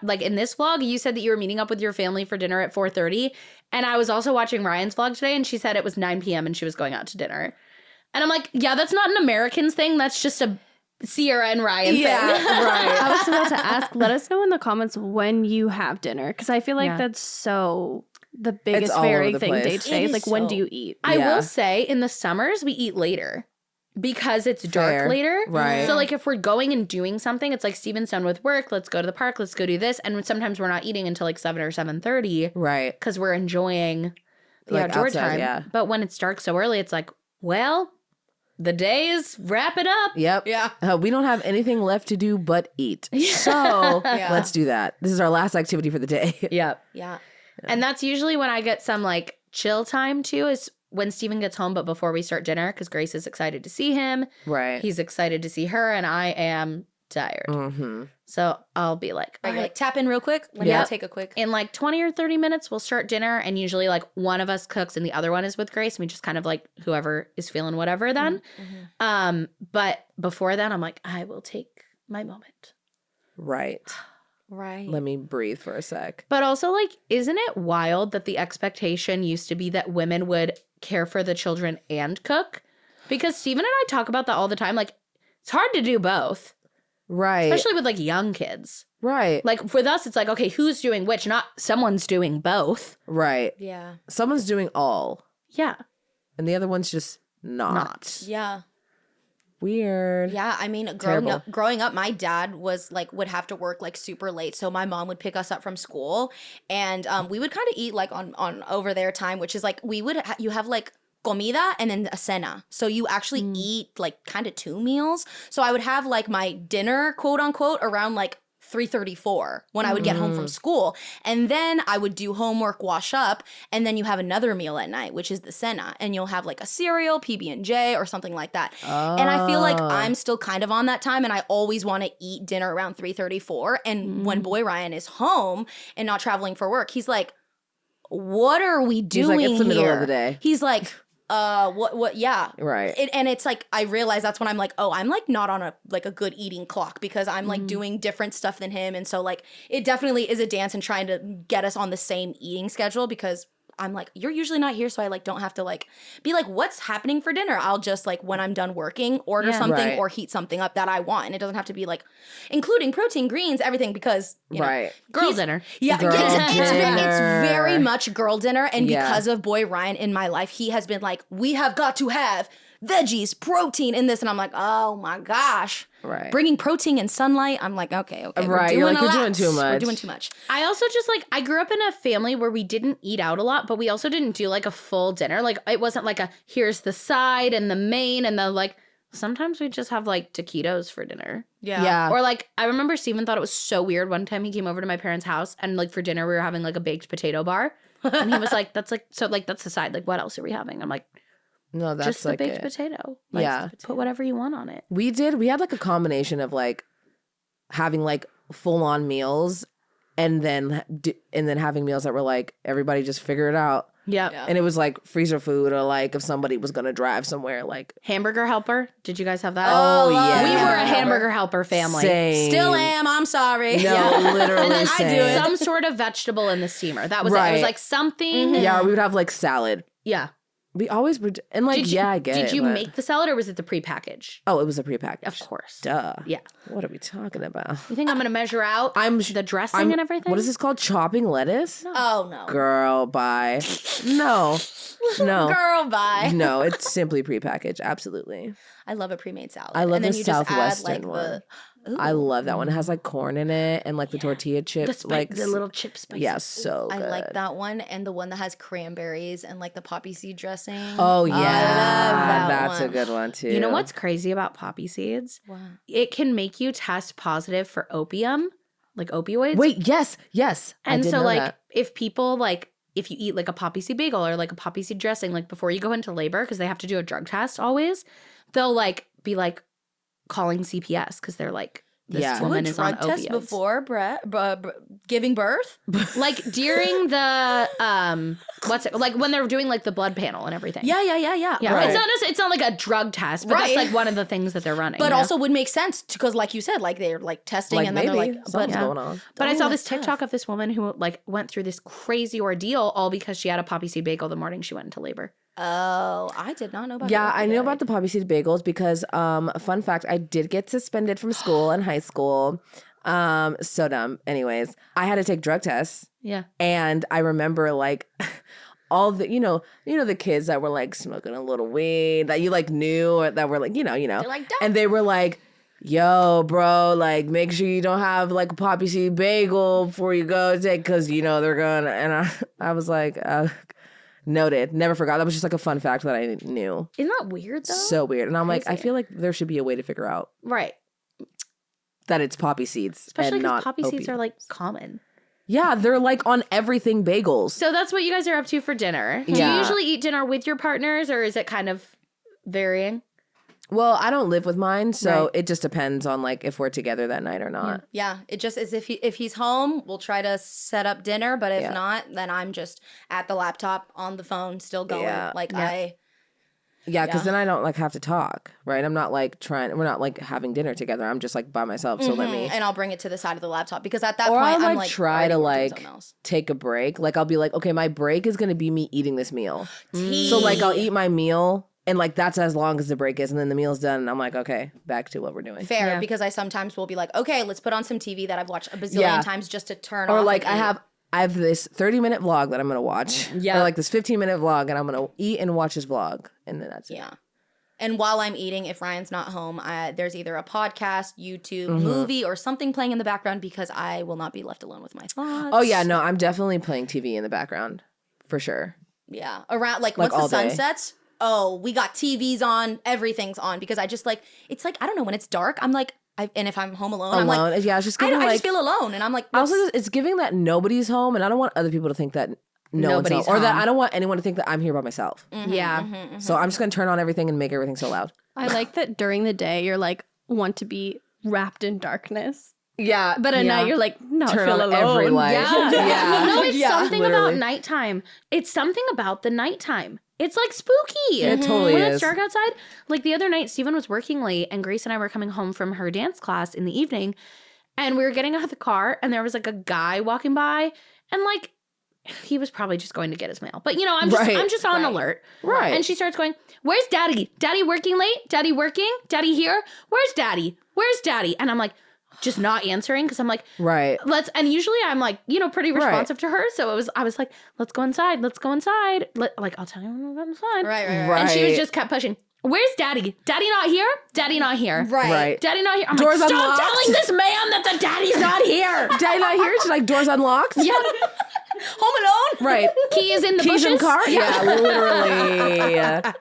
like in this vlog, you said that you were meeting up with your family for dinner at 4:30. And I was also watching Ryan's vlog today and she said it was 9 p.m. and she was going out to dinner. And I'm like, yeah, that's not an Americans thing. That's just a Sierra and Riayn thing. Right. I was about to ask, let us know in the comments when you have dinner. Because I feel like that's so the biggest all over varying the thing place. day to day It is is like, when so- do you eat? I Yeah. will say in the summers, we eat later because it's dark Fair. later. Right. So like if we're going and doing something, it's like Steven's done with work. Let's go to the park. Let's go do this. And sometimes we're not eating until like 7 or 7:30 Right. because we're enjoying the Like outdoor outside, time. yeah. But when it's dark so early, it's like, well, the day is wrap it up. Yep. Yeah. We don't have anything left to do but eat. So Yeah. let's do that. This is our last activity for the day. Yep. Yeah. And that's usually when I get some like chill time too, is when Steven gets home, but before we start dinner, because Grace is excited to see him. Right. He's excited to see her, and I am tired. Mm-hmm. So I'll be like, Are all you right, like tap in real quick? Let me Yeah. take a quick. in like 20 or 30 minutes, we'll start dinner. And usually like one of us cooks and the other one is with Grace. And we just kind of like whoever is feeling whatever then. But before then, I'm like, I will take my moment. Right. Right. let me breathe for a sec. But also, like, isn't it wild that the expectation used to be that women would care for the children and cook? Because Steven and I talk about that all the time. Like, it's hard to do both, Right. especially with, like, young kids. Right. Like, with us, it's like, okay, who's doing which? Not someone's doing both. Right. Yeah. Someone's doing all, Yeah. and the other one's just not. Yeah. Weird. Yeah, I mean, Terrible. growing up, my dad was like would have to work like super late, so my mom would pick us up from school, and we would kind of eat like on over their time, which is like we would you have like comida and then a cena, so you actually eat like kind of 2 meals. So I would have like my dinner, quote unquote, around like 3:34 when I would get home from school, and then I would do homework, wash up, and then you have another meal at night, which is the cena, and you'll have like a cereal, PB&J, or something like that. And I feel like I'm still kind of on that time, and I always want to eat dinner around 3:34. And when boy Riayn is home and not traveling for work, he's like, "What are we doing like, it's the middle of here?" the day. He's like, what, yeah. Right. And it's like, I realize that's when I'm like, oh, I'm like not on a good eating clock, because I'm like doing different stuff than him. And so like, it definitely is a dance in trying to get us on the same eating schedule, because I'm like, you're usually not here, so I like don't have to like be like, what's happening for dinner? I'll just like, when I'm done working, order something Right. or heat something up that I want. And it doesn't have to be like, including protein, greens, everything, because, you know, Right. Girl dinner. yeah, Girl it's dinner. very much girl dinner. And Yeah. because of boy Riayn in my life, he has been like, we have got to have veggies, protein in this. And I'm like, oh my gosh. Right. Bringing protein and sunlight. I'm like, okay. Right, We're you're doing like, a you're lot. doing too We're much. doing too much. I also just like, I grew up in a family where we didn't eat out a lot, but we also didn't do like a full dinner. Like, it wasn't like a, here's the side and the main, and the like, sometimes we just have like taquitos for dinner. Yeah. Or like, I remember Steven thought it was so weird. One time he came over to my parents' house, and like for dinner we were having like a baked potato bar. And he was like, that's like, so like that's the side. Like, what else are we having? I'm like, No, that's just the like baked it. potato. Like, Yeah. put whatever you want on it. We had like a combination of like having like full on meals and then having meals that were like, everybody just figure it out. Yeah. And it was like freezer food, or like if somebody was going to drive somewhere, like, Hamburger helper. Did you guys have that? oh yeah. We were a hamburger helper family. Same. Still am. I'm sorry. No, literally And then same. some sort of vegetable in the steamer. That was it. It was Right. like something. Yeah, we would have like salad. Yeah. We always were, and like, Did you, yeah, I get it. Did you but- make the salad, or was it the prepackaged? Oh, it was a prepackaged. Of course. Duh. Yeah. What are we talking about? You think I'm going to measure out the dressing and everything? What is this called? Chopping lettuce? Oh, no. Girl, bye. No. No. Girl, bye. No, it's simply prepackaged. Absolutely. I love a pre-made salad. I love and then the you just add, Southwestern like, one. Ooh. I love that one. It has like corn in it and like the tortilla chips. Like the little chip spices. yeah, so I good. like that one, and the one that has cranberries and like the poppy seed dressing. Oh yeah, that that's a one. good one too. You know what's crazy about poppy seeds? Wow. It can make you test positive for opium, like opioids. Wait, yes. I And did so know like that. if people like if you eat like a poppy seed bagel or like a poppy seed dressing, like before you go into labor, because they have to do a drug test always, they'll like be like calling CPS because they're like, this Yeah. woman Do a is on drug test opioids. before giving birth. Like during the what's it like when they're doing like the blood panel and everything. Yeah. Yeah, Right. it's not like a drug test, but that's Right. like one of the things that they're running. But you know? also would make sense because, like you said, like they're like testing, like and then maybe they're like, something's yeah. going on. But I Oh, saw this that's tough. TikTok of this woman who like went through this crazy ordeal all because she had a poppy seed bagel the morning she went into labor. oh, I did not know about. Yeah, I knew about the poppy seed bagels because, fun fact, I did get suspended from school in high school. So dumb. Anyways, I had to take drug tests, Yeah. and I remember like all the, you know, the kids that were like smoking a little weed that you like knew, or that were like, you know, They're like, "Don't." and they were like, yo, bro, like make sure you don't have like a poppy seed bagel before you go take, because you know they're gonna. And I was like, noted, never forgot. That was just like a fun fact that I knew. Isn't that weird though? So weird. And I'm like, I Crazy. feel like there should be a way to figure out right. that it's poppy seeds, Especially and because not poppy seeds opioids. are like common. Yeah, they're like on everything bagels. So that's what you guys are up to for dinner. Do you Yeah. usually eat dinner with your partners, or is it kind of varying? Well, I don't live with mine, so Right. it just depends on like if we're together that night or not. Yeah, it just is if he's home, we'll try to set up dinner. But if Yeah. not, then I'm just at the laptop on the phone, still going. Yeah. Like Yeah. Yeah, because then I don't like have to talk, right? I'm not like we're not like having dinner together. I'm just like by myself. So let me. And I'll bring it to the side of the laptop because at that Or point, I'll I'm like like try to already working like something else. take a break. Like I'll be like, okay, my break is gonna be me eating this meal. Tea. So like I'll eat my meal and like that's as long as the break is, and then the meal's done, and I'm like, okay, back to what we're doing. Fair, because I sometimes will be like, okay, let's put on some TV that I've watched a bazillion times just to turn off. Or like and eat. I have this 30-minute vlog that I'm gonna watch. Yeah. Or like this 15-minute vlog, and I'm gonna eat and watch this vlog, and then that's it. Yeah. And while I'm eating, if Ryan's not home, there's either a podcast, YouTube, movie, or something playing in the background because I will not be left alone with my thoughts. Oh yeah, no, I'm definitely playing TV in the background for sure. Yeah. Around like once the all sun day. sets, we got TVs on, everything's on because I just like it's like I don't know when it's dark. I'm like, and if I'm home alone, I'm like, yeah, it's just I giving just like feel alone, and I'm like, also it's giving that nobody's home, and I don't want other people to think that Nobody's one's home, or that home. I don't want anyone to think that I'm here by myself. Yeah. So I'm just gonna turn on everything and make everything so loud. I like that during the day you're like want to be wrapped in darkness, Yeah, but at night you're like, no, turn I feel on alone. every light. Yeah. No, it's something literally. about nighttime. It's something about the nighttime. It's like spooky. It totally when is. it's dark outside. Like the other night, Steven was working late and Grace and I were coming home from her dance class in the evening. And we were getting out of the car and there was like a guy walking by and like he was probably just going to get his mail. But you know, I'm just on alert. Right. And she starts going, "Where's Daddy? Daddy working late? Daddy working? Daddy here? Where's Daddy? Where's Daddy?" And I'm like, just not answering because I'm like, Right. and usually I'm like, you know, pretty responsive to her. So I was like, let's go inside. Let's go inside. Like, I'll tell you when we're inside. right. And she was just kept pushing. Where's Daddy? Daddy not here? Daddy not here. Right. Daddy not here. I'm Doors like, stop unlocked. telling this man that the daddy's not here. Daddy not here? She's like, doors unlocked? Yeah. Home alone. Right. Key is in the Keys bushes. in car? Yeah, literally.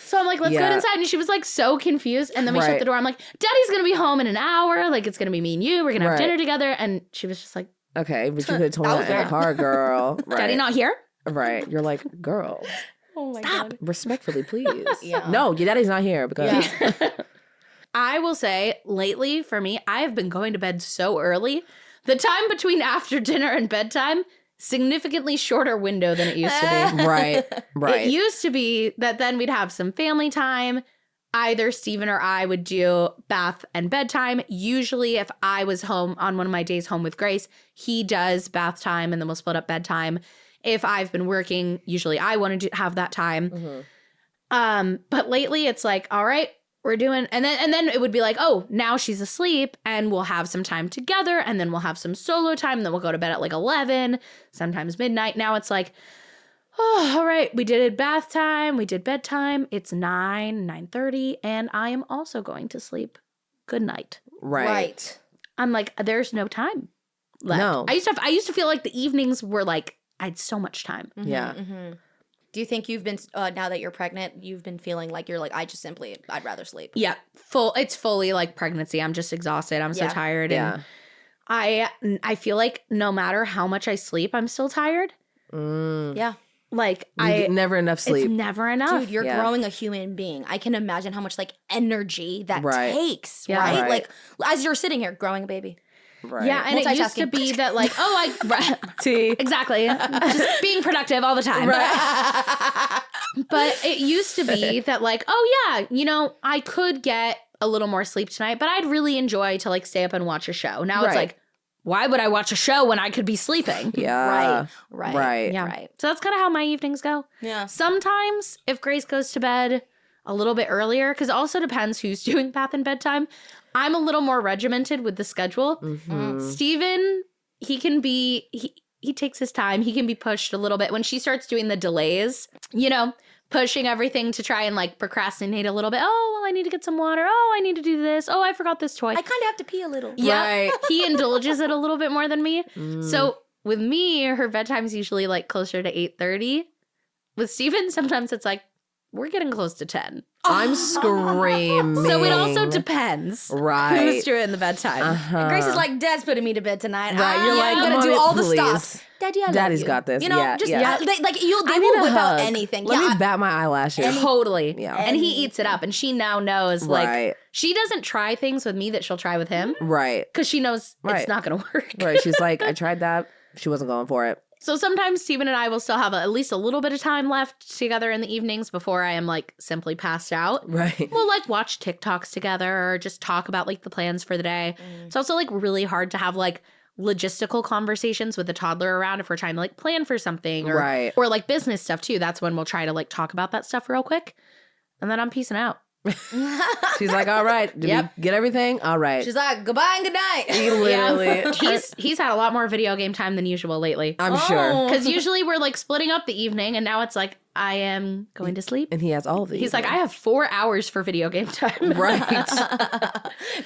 So I'm like, let's go Yeah. inside. And she was like so confused. And then we shut Right. the door. I'm like, Daddy's going to be home in an hour. Like, it's going to be me and you. We're going to have Right. dinner together. And she was just like, Okay, but you could have told me That was that in the bad. car, girl. Right. Daddy not here? Right. You're like, girl, Oh my Stop. god. respectfully, please. Yeah. No, your daddy's not here because I will say, lately for me, I have been going to bed so early. The time between after dinner and bedtime, significantly shorter window than it used to be. right. It used to be that then we'd have some family time. Either Steven or I would do bath and bedtime. Usually, if I was home on one of my days home with Grace, he does bath time and then we'll split up bedtime. If I've been working, usually I wanted to have that time. But lately it's like, all right, we're doing, and then it would be like, oh, now she's asleep and we'll have some time together and then we'll have some solo time. Then we'll go to bed at like 11, sometimes midnight. Now it's like, oh, all right, we did bath time, we did bedtime. It's 9:30, and I am also going to sleep. Good night. Right. I'm like, there's no time left. No. I used to feel like the evenings were like, I had so much time. Yeah. Do you think you've been now that you're pregnant, you've been feeling like you're like I'd rather sleep? Yeah, it's fully like pregnancy. I'm just exhausted. I'm so Yeah. tired. Yeah. And I feel like no matter how much I sleep, I'm still tired. Yeah. Like You get never enough sleep. It's never enough. Dude, you're Yeah. growing a human being. I can imagine how much like energy that Right. takes, Yeah. right? Right. Like as you're sitting here growing a baby. Right. Yeah, and it used to Multitasking. be that like, Tea. exactly, just being productive all the time. But it used to be that like, oh yeah, you know, I could get a little more sleep tonight, but I'd really enjoy to like stay up and watch a show. Now it's Right. like, why would I watch a show when I could be sleeping? Yeah. Right. Right. Yeah. Right. So that's kind of how my evenings go. Yeah. Sometimes if Grace goes to bed a little bit earlier, because it also depends who's doing bath and bedtime, I'm a little more regimented with the schedule. Steven, he can be, he takes his time. He can be pushed a little bit. When she starts doing the delays, you know, pushing everything to try and like procrastinate a little bit. Oh, well, I need to get some water. Oh, I need to do this. Oh, I forgot this toy. I kind of have to pee a little. Yeah, Right. he indulges it a little bit more than me. So with me, her bedtime's usually like closer to 8:30. With Steven, sometimes it's like, we're getting close to 10. I'm screaming. So it also depends Right. who's doing the bedtime. Grace is like, Dad's putting me to bed tonight. Right, you're like, I'm gonna do "Mommy, all the please." stops. Daddy, I love Daddy's you. got this. You know, Yeah, just yeah. like they I need will a whip out hug. anything. Let yeah, me bat my eyelashes. Totally. Yeah. And he eats it up. And she now knows, like, Right. she doesn't try things with me that she'll try with him Right. because she knows Right. it's not going to work. Right. She's like, I tried that. She wasn't going for it. So sometimes Steven and I will still have at least a little bit of time left together in the evenings before I am like simply passed out. Right. We'll like watch TikToks together or just talk about like the plans for the day. It's also like really hard to have like logistical conversations with the toddler around if we're trying to like plan for something or or like business stuff too. That's when we'll try to like talk about that stuff real quick. And then I'm peacing out. She's like, all right, did we get everything? All right. She's like, goodbye and good night. Literally. He's had a lot more video game time than usual lately. I'm sure. Because usually we're like splitting up the evening and now it's like, I am going to sleep. And he has all of these. He's like, I have 4 hours for video game time. Right.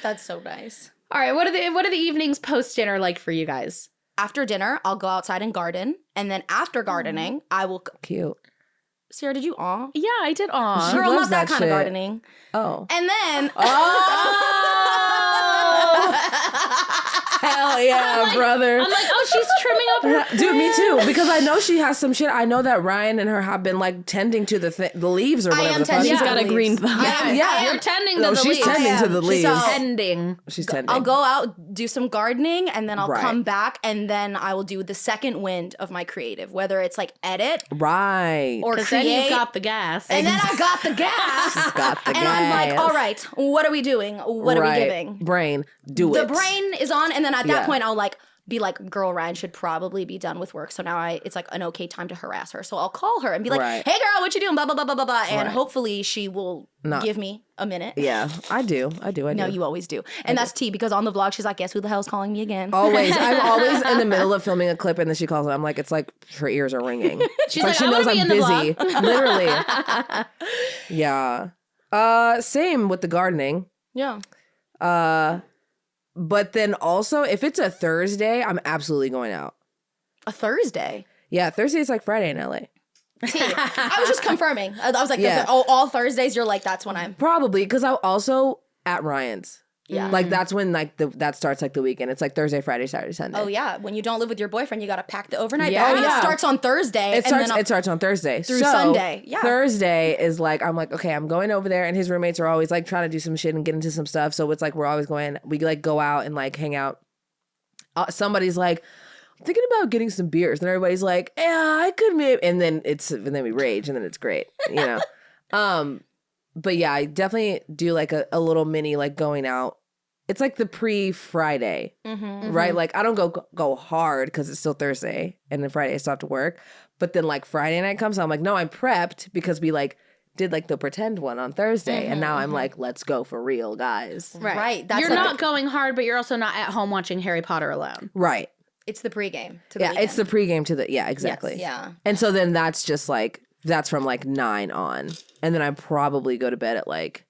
That's so nice. All right, what are the evenings post dinner like for you guys? After dinner, I'll go outside and garden. And then after gardening, I will... Cute. Sierra, did you aw? Yeah, I did aw. She Girl, loves not that that kind shit. of gardening. Oh. And then... Hell yeah, brother. I'm like, oh, she's trimming up her Dude, me too. Because I know she has some shit. I know that Riayn and her have been like tending to the leaves or I whatever am the fuck. tending She's to got the a green leaves. thumb. You're tending to No, the she's leaves. tending to the leaves. Tending. She's tending. I'll go out, do some gardening, and then I'll Right. come back, and then I will do the second wind of my creative, whether it's like edit Right. or Because create. then you've got the gas. and then I got the gas. Got the and I'm like, gas. all right, what are we doing? What are we giving? Brain, do The it. brain is on, and then at that Yeah. point, I'll like be like, girl, Riayn should probably be done with work. So now it's like an okay time to harass her. So I'll call her and be like, Right. hey girl, what you doing? Blah, blah, blah, blah, blah, blah. And Right. hopefully she will give me a minute. Yeah, I do. No, you always do. And that's T, because on the vlog, she's like, guess who the hell's calling me again? Always. I'm always in the middle of filming a clip and then she calls and I'm like, it's like her ears are ringing. She's It's like, I wanna be in the busy. vlog. Literally. Yeah. Same with the gardening. Yeah. But then also, if it's a Thursday, I'm absolutely going out. A Thursday. Yeah, Thursday is like Friday in LA. T. I was just confirming. I was like, Yeah. all Thursdays, you're like, that's when I'm. Probably, because I'm also at Riayn's. Yeah. Like that's when like that starts like the weekend. It's like Thursday, Friday, Saturday, Sunday. Oh, yeah. When you don't live with your boyfriend, you got to pack the overnight Yeah. bag. Oh, yeah. It starts on Thursday. It starts on Thursday through So, Sunday. Yeah. Thursday is like I'm like, okay, I'm going over there, and his roommates are always like trying to do some shit and get into some stuff. So it's like we're always going. We like go out and like hang out. Somebody's like, I'm thinking about getting some beers, and everybody's like, yeah, I could maybe. And then we rage, and then it's great, you know. But yeah, I definitely do like a little mini like going out. It's like the pre-Friday, right? Like I don't go hard because it's still Thursday, and then Friday I still have to work. But then like Friday night comes, I'm like, no, I'm prepped because we like did like the pretend one on Thursday, and now I'm like, let's go for real, guys. Right. That's You're like not going hard, but you're also not at home watching Harry Potter alone. Right. It's the pregame to the Yeah, it's the pregame to the exactly. Yeah. And so then that's just like that's from like 9 on, and then I probably go to bed at like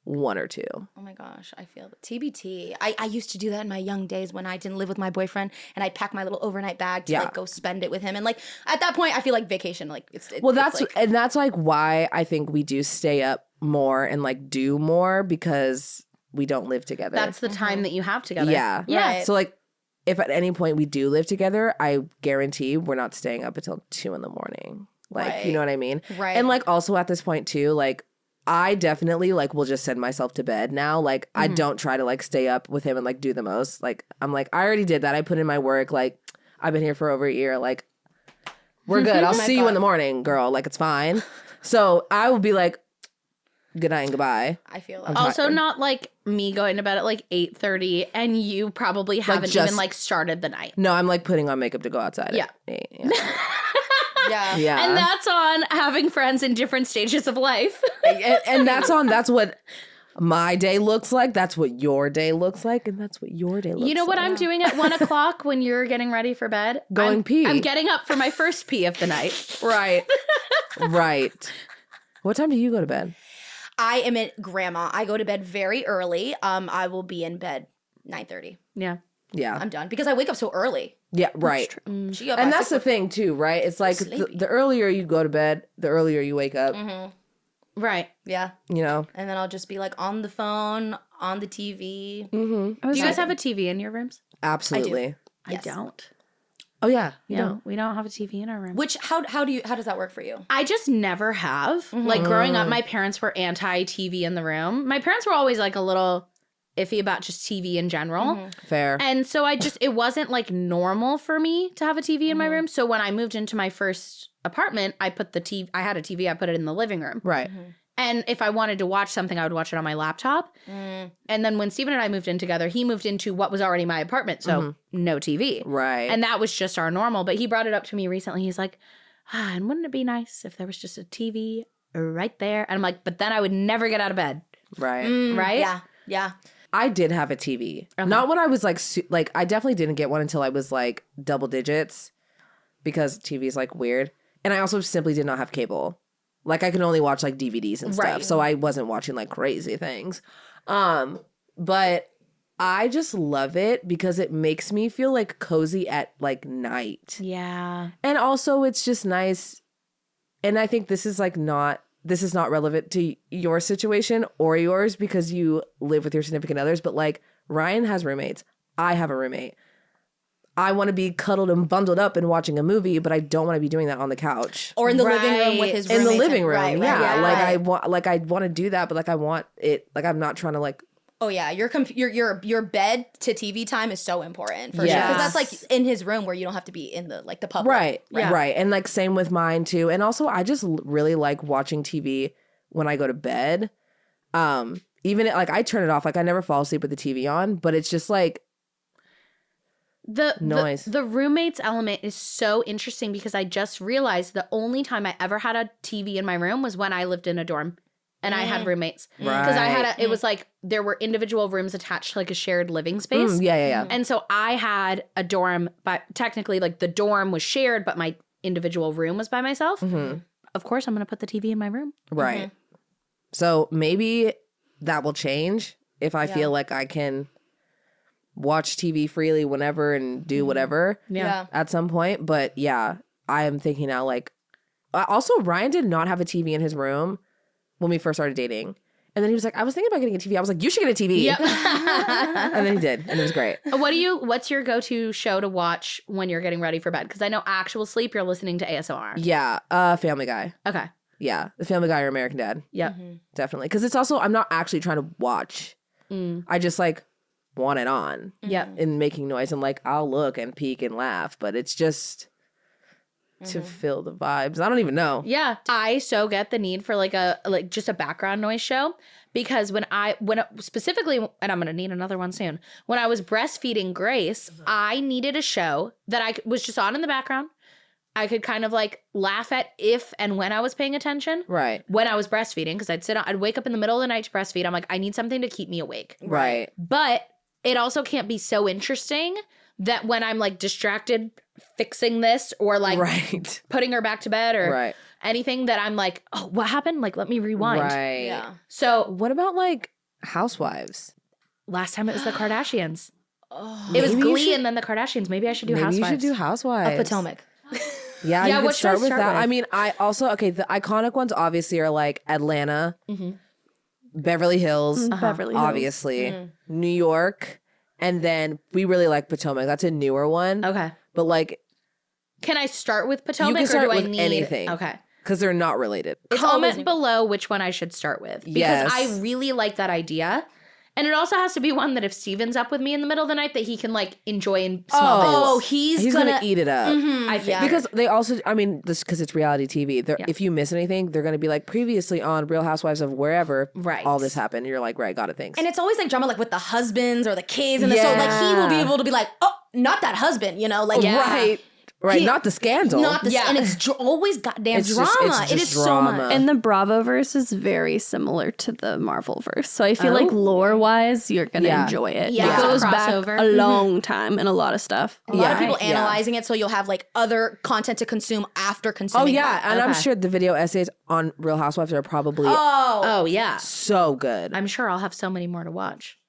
1 or 2. Oh my gosh, I feel it. TBT. I used to do that in my young days when I didn't live with my boyfriend, and I'd pack my little overnight bag to like go spend it with him. And like at that point, I feel like vacation. Like that's like why I think we do stay up more and like do more because we don't live together. That's the time that you have together. Yeah. Right. So like if at any point we do live together, I guarantee we're not staying up until 2 a.m. Like, you know what I mean? Right. And like also at this point too, like I definitely like will just send myself to bed now. Like I don't try to like stay up with him and like do the most. Like I'm like, I already did that. I put in my work. Like I've been here for over a year. Like we're good. I'll see you in the morning, girl. Like it's fine. So I will be like, good night and goodbye. I feel like Also, not like me going to bed at like 8:30 and you probably haven't just- even like started the night. No, I'm like putting on makeup to go outside. Yeah. yeah. Yeah. And that's on having friends in different stages of life. and that's what my day looks like. That's what your day looks like. And that's what your day looks like. You know what I'm doing at 1 o'clock when you're getting ready for bed? Going pee. I'm getting up for my first pee of the night. Right. Right. What time do you go to bed? I am at grandma. I go to bed very early. I will be in bed 9:30. Yeah. Yeah. I'm done because I wake up so early. Yeah, right. She up And at that's 6 the thing too, right? It's like sleepy. the earlier you go to bed, the earlier you wake up, Right. Yeah. you know? And then I'll just be like on the phone, on the TV. Mm-hmm. Do you guys have a TV in your rooms? Absolutely. Yes. I don't. Oh yeah. No, we don't have a TV in our room. Which how does that work for you? I just never have. Like growing up, my parents were anti-TV in the room. My parents were always like a little iffy about just TV in general. Fair. And so it wasn't like normal for me to have a TV in my room. So when I moved into my first apartment, I had a TV, I put it in the living room. Right. And if I wanted to watch something, I would watch it on my laptop. And then when Steven and I moved in together, he moved into what was already my apartment. So no TV. Right. And that was just our normal. But he brought it up to me recently. He's like, and wouldn't it be nice if there was just a TV right there? And I'm like, but then I would never get out of bed. Right. Right? Yeah. Yeah. I did have a TV. Not when I was like, I definitely didn't get one until I was like double digits because TV is like weird. And I also simply did not have cable. Like I could only watch like DVDs and stuff. Right. So I wasn't watching like crazy things. But I just love it because it makes me feel like cozy at like night. Yeah. And also it's just nice. And I think this is not relevant to your situation or yours because you live with your significant others. But like Riayn has roommates. I have a roommate. I want to be cuddled and bundled up and watching a movie, but I don't want to be doing that on the couch. Or in the living room with his In roommates. the living room, Right, yeah. right. Like I want to do that, but like I want it. Like I'm not trying to like. Oh yeah, your bed to TV time is so important for sure. Yes. Because that's like in his room where you don't have to be in the like the public. Right. And like same with mine too. And also I just really like watching TV when I go to bed. Even like I turn it off. Like I never fall asleep with the TV on, but it's just like noise. The roommates element is so interesting because I just realized the only time I ever had a TV in my room was when I lived in a dorm and I had roommates. Because I had it was like there were individual rooms attached to like a shared living space. Yeah. And so I had a dorm, but technically like the dorm was shared, but my individual room was by myself. Of course, I'm going to put the TV in my room. Right. So maybe that will change if I feel like I can watch TV freely whenever and do whatever at some point. But yeah, I am thinking now like also Riayn did not have a TV in his room when we first started dating. And then he was like, I was thinking about getting a TV. I was like, you should get a TV. Yep. And then he did. And it was great. What's your go-to show to watch when you're getting ready for bed? Because I know actual sleep, you're listening to ASMR. Yeah. Family Guy. Okay. Yeah. The Family Guy or American Dad. Yep. Definitely. Because it's also, I'm not actually trying to watch. I just like want it on. Yep. And making noise. And like, I'll look and peek and laugh. But it's just to feel the vibes. I don't even know. Yeah. I so get the need for just a background noise show because when specifically, and I'm going to need another one soon, when I was breastfeeding Grace, I needed a show that I was just on in the background. I could kind of like laugh at if and when I was paying attention. Right. When I was breastfeeding, because I'd wake up in the middle of the night to breastfeed. I'm like, I need something to keep me awake. Right. But it also can't be so interesting that when I'm like distracted fixing this or like putting her back to bed or anything that I'm like, oh, what happened? Like, let me rewind. Right. Yeah. So what about like Housewives? last time it was the Kardashians. It was Glee and then the Kardashians. Maybe I should do Housewives. Maybe you should do Housewives. Of Potomac. Yeah, you could what should I start with start that. with? I mean, I also, the iconic ones obviously are like Atlanta, Beverly Hills, Beverly Hills. obviously, New York, and then we really like Potomac. That's a newer one. Okay. But like, Can I start with Potomac you can start or do with I need anything. Okay. Because they're not related. Comment below which one I should start with. Because Yes. I really like that idea. And it also has to be one that if Steven's up with me in the middle of the night that he can like enjoy in small Oh, bits. he's gonna eat it up. I think. Because they also, I mean, this because it's reality TV. If you miss anything, they're going to be like previously on Real Housewives of wherever. Right. All this happened. You're like, right, got it. Thanks. And it's always like drama like with the husbands or the kids and so like he will be able to be like, oh, not that husband, you know, like Right. Not the scandal. Not the and it's always goddamn It's drama. just It is drama. so much. And the Bravoverse is very similar to the Marvelverse. So I feel like lore-wise, you're going to enjoy it. Yeah. It goes It's a back crossover. a long time and a lot of stuff. A lot of people analyzing it, so you'll have like other content to consume after Oh, consuming. yeah. that. And I'm sure the video essays on Real Housewives are probably Oh, yeah. so good. I'm sure I'll have so many more to watch.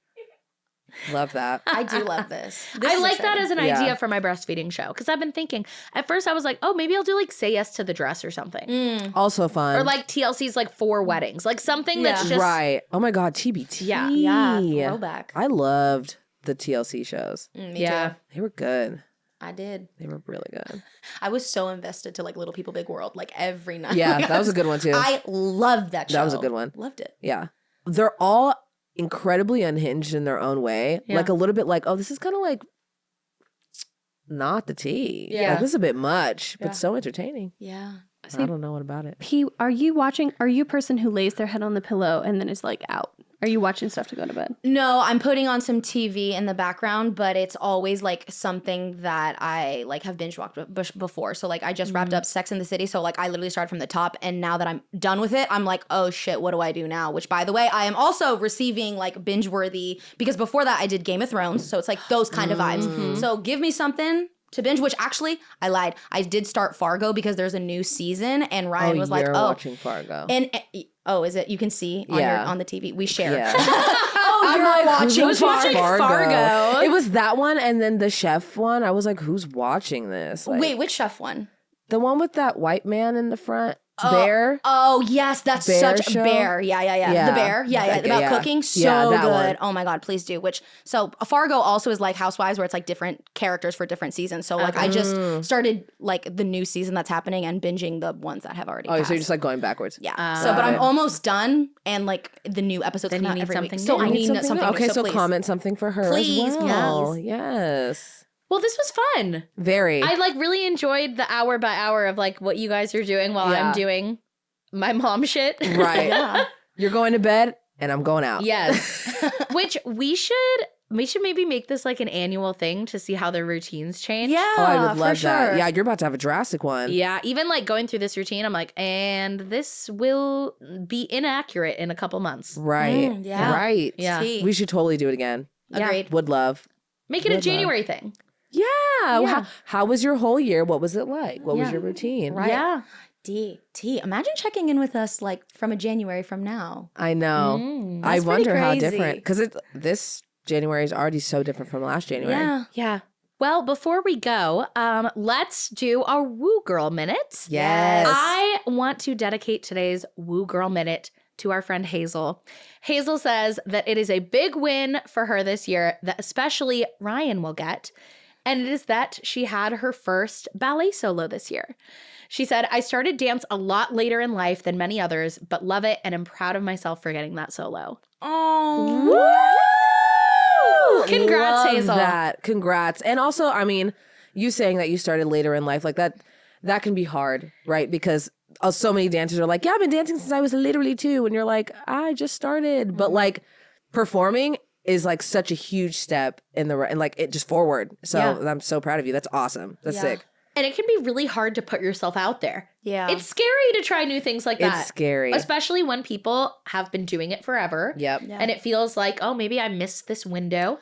Love that. I do love this. I like that as an idea for my breastfeeding show because I've been thinking. At first, I was like, oh, maybe I'll do like Say Yes to the Dress or something. Also fun. Or like TLC's like 4 Weddings. Like something that's just. right. Oh my God, TBT. Yeah. Yeah, throwback. I loved the TLC shows. Me Yeah. too. They were good. I did. They were really good. I was so invested to like Little People Big World like every night. Yeah, Like, that was a good one too. I loved that show. That was a good one. Loved it. Yeah. They're all incredibly unhinged in their own way. Yeah. Like a little bit like, oh, this is kind of like not the tea. Yeah. Like this is a bit much, but so entertaining. Yeah. I don't know what about it. Are you a person who lays their head on the pillow and then is like out? Are you watching stuff to go to bed? No, I'm putting on some TV in the background, but it's always like something that I like have binge watched before. So like I just wrapped up Sex and the City. So like I literally started from the top, and now that I'm done with it, I'm like, oh shit, what do I do now? Which by the way, I am also receiving like binge worthy, because before that I did Game of Thrones. So it's like those kind of vibes. So give me something to binge, which actually I lied. I did start Fargo because there's a new season, and Ryan was like, you're oh, watching Fargo. and oh, is it? You can see on on the TV. We share. Yeah. Oh, you're like, watching who's watching Fargo? It was that one, and then the chef one. I was like, who's watching this? Like, Wait, which chef one? the one with that white man in the front. Bear. Oh yes, that's Bear such show? a bear. Yeah. Yeah. The bear. Yeah. Okay, About yeah. cooking. So Yeah, that good. one. Oh my God, please do. So Fargo also is like Housewives, where it's like different characters for different seasons. So like I just started like the new season that's happening and binging the ones that have already Oh, passed. so you're just like going backwards. Yeah. But I'm almost done, and like the new episodes Then come you out need every something week. So new. I need something new. Okay, so please. comment something for her Please, as well. Yes. Well, this was fun. Very. I like really enjoyed the hour by hour of like what you guys are doing while Yeah. I'm doing my mom shit. Right. Yeah. You're going to bed and I'm going out. Yes. Which we should maybe make this like an annual thing to see how their routines change. Yeah. Oh, I would love for that. sure. Yeah, you're about to have a drastic one. Yeah, even like going through this routine, I'm like, and this will be inaccurate in a couple months. Right. yeah. Right. Yeah. Tea. We should totally do it again. Agreed. Would love. Make it a Would love. January thing. Yeah. Yeah. How was your whole year? What was it like? What was your routine? Right. Yeah. T. Imagine checking in with us like from a January from now. I know. I That's pretty wonder how crazy. different, because this January is already so different from last January. Yeah. Yeah. Well, before we go, let's do our Woo Girl Minute. Yes. I want to dedicate today's Woo Girl Minute to our friend Hazel. Hazel says that it is a big win for her this year that especially Ryan will get. And it is that she had her first ballet solo this year. She said, I started dance a lot later in life than many others, but love it and am proud of myself for getting that solo. Oh. Congrats, Love Hazel. That. Congrats. And also, I mean, you saying that you started later in life, like that can be hard, right? Because so many dancers are like, yeah, I've been dancing since I was literally 2. And you're like, I just started. But like performing is like such a huge step in the, and like it just forward. So I'm so proud of you. That's awesome. That's sick. And it can be really hard to put yourself out there. Yeah. It's scary to try new things like that. It's scary. Especially when people have been doing it forever. Yep. And it feels like, oh, maybe I missed this window.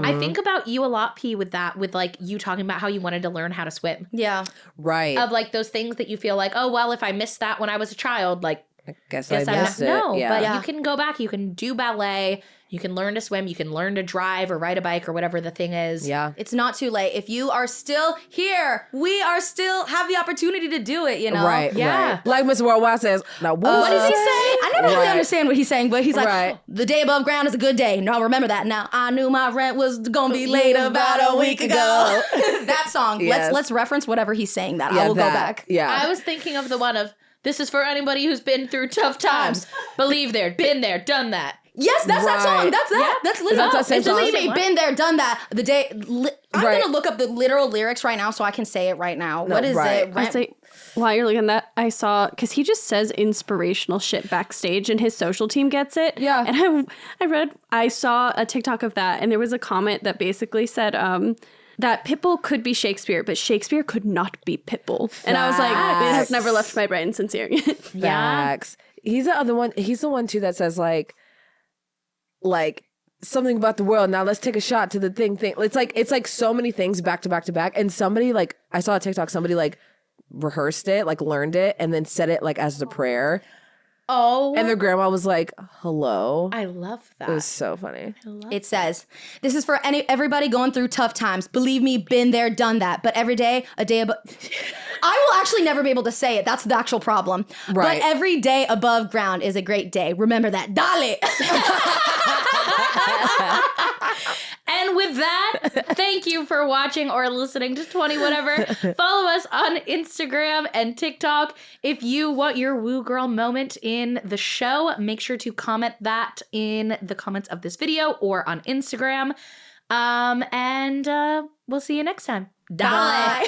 I think about you a lot, P, with that, with like you talking about how you wanted to learn how to swim. Yeah. Right. Of like those things that you feel like, oh, well, if I missed that when I was a child, like, Guess guess I I'm missed not. it. No, Yeah. but you can go back. You can do ballet. You can learn to swim. You can learn to drive or ride a bike or whatever the thing is. Yeah. It's not too late. If you are still here, we are still have the opportunity to do it, you know? Right. Yeah. Right. Like Mr. Worldwide says, now what What does he say? I never really understand what he's saying, but he's like, Right. the day above ground is a good day. No, remember that. Now, I knew my rent was going to be late about a week ago. That song. Yes. Let's reference whatever he's saying that. Yeah, I will that. go back. Yeah. I was thinking of the one of, this is for anybody who's been through tough times. Believe there, been there, done that. Yes, that's that song. Right. That's that. Yeah. That's literally. Is that the same It's believe song? me, been there, done that. The day. I'm Right. gonna look up the literal lyrics right now so I can say it right now. No, what is right. it? I say, while you're looking at that, I saw, because he just says inspirational shit backstage and his social team gets it. Yeah. And I saw a TikTok of that, and there was a comment that basically said that Pitbull could be Shakespeare, but Shakespeare could not be Pitbull. And I was like, it has never left my brain since hearing it. Facts. He's the other one. He's the one too that says like something about the world. Now let's take a shot to the thing. It's like so many things back to back to back. And somebody like, I saw a TikTok, somebody like rehearsed it, like learned it, and then said it like as the prayer. Oh, And their grandma was like, hello. I love that. It was so funny. It says, this is for everybody going through tough times. Believe me, been there, done that. But every day, a day above... I will actually never be able to say it. That's the actual problem. Right. But every day above ground is a great day. Remember that. Dale! And with that, thank you for watching or listening to 20 Whatever. Follow us on Instagram and TikTok. If you want your woo girl moment in the show, make sure to comment that in the comments of this video or on Instagram. And we'll see you next time. Bye.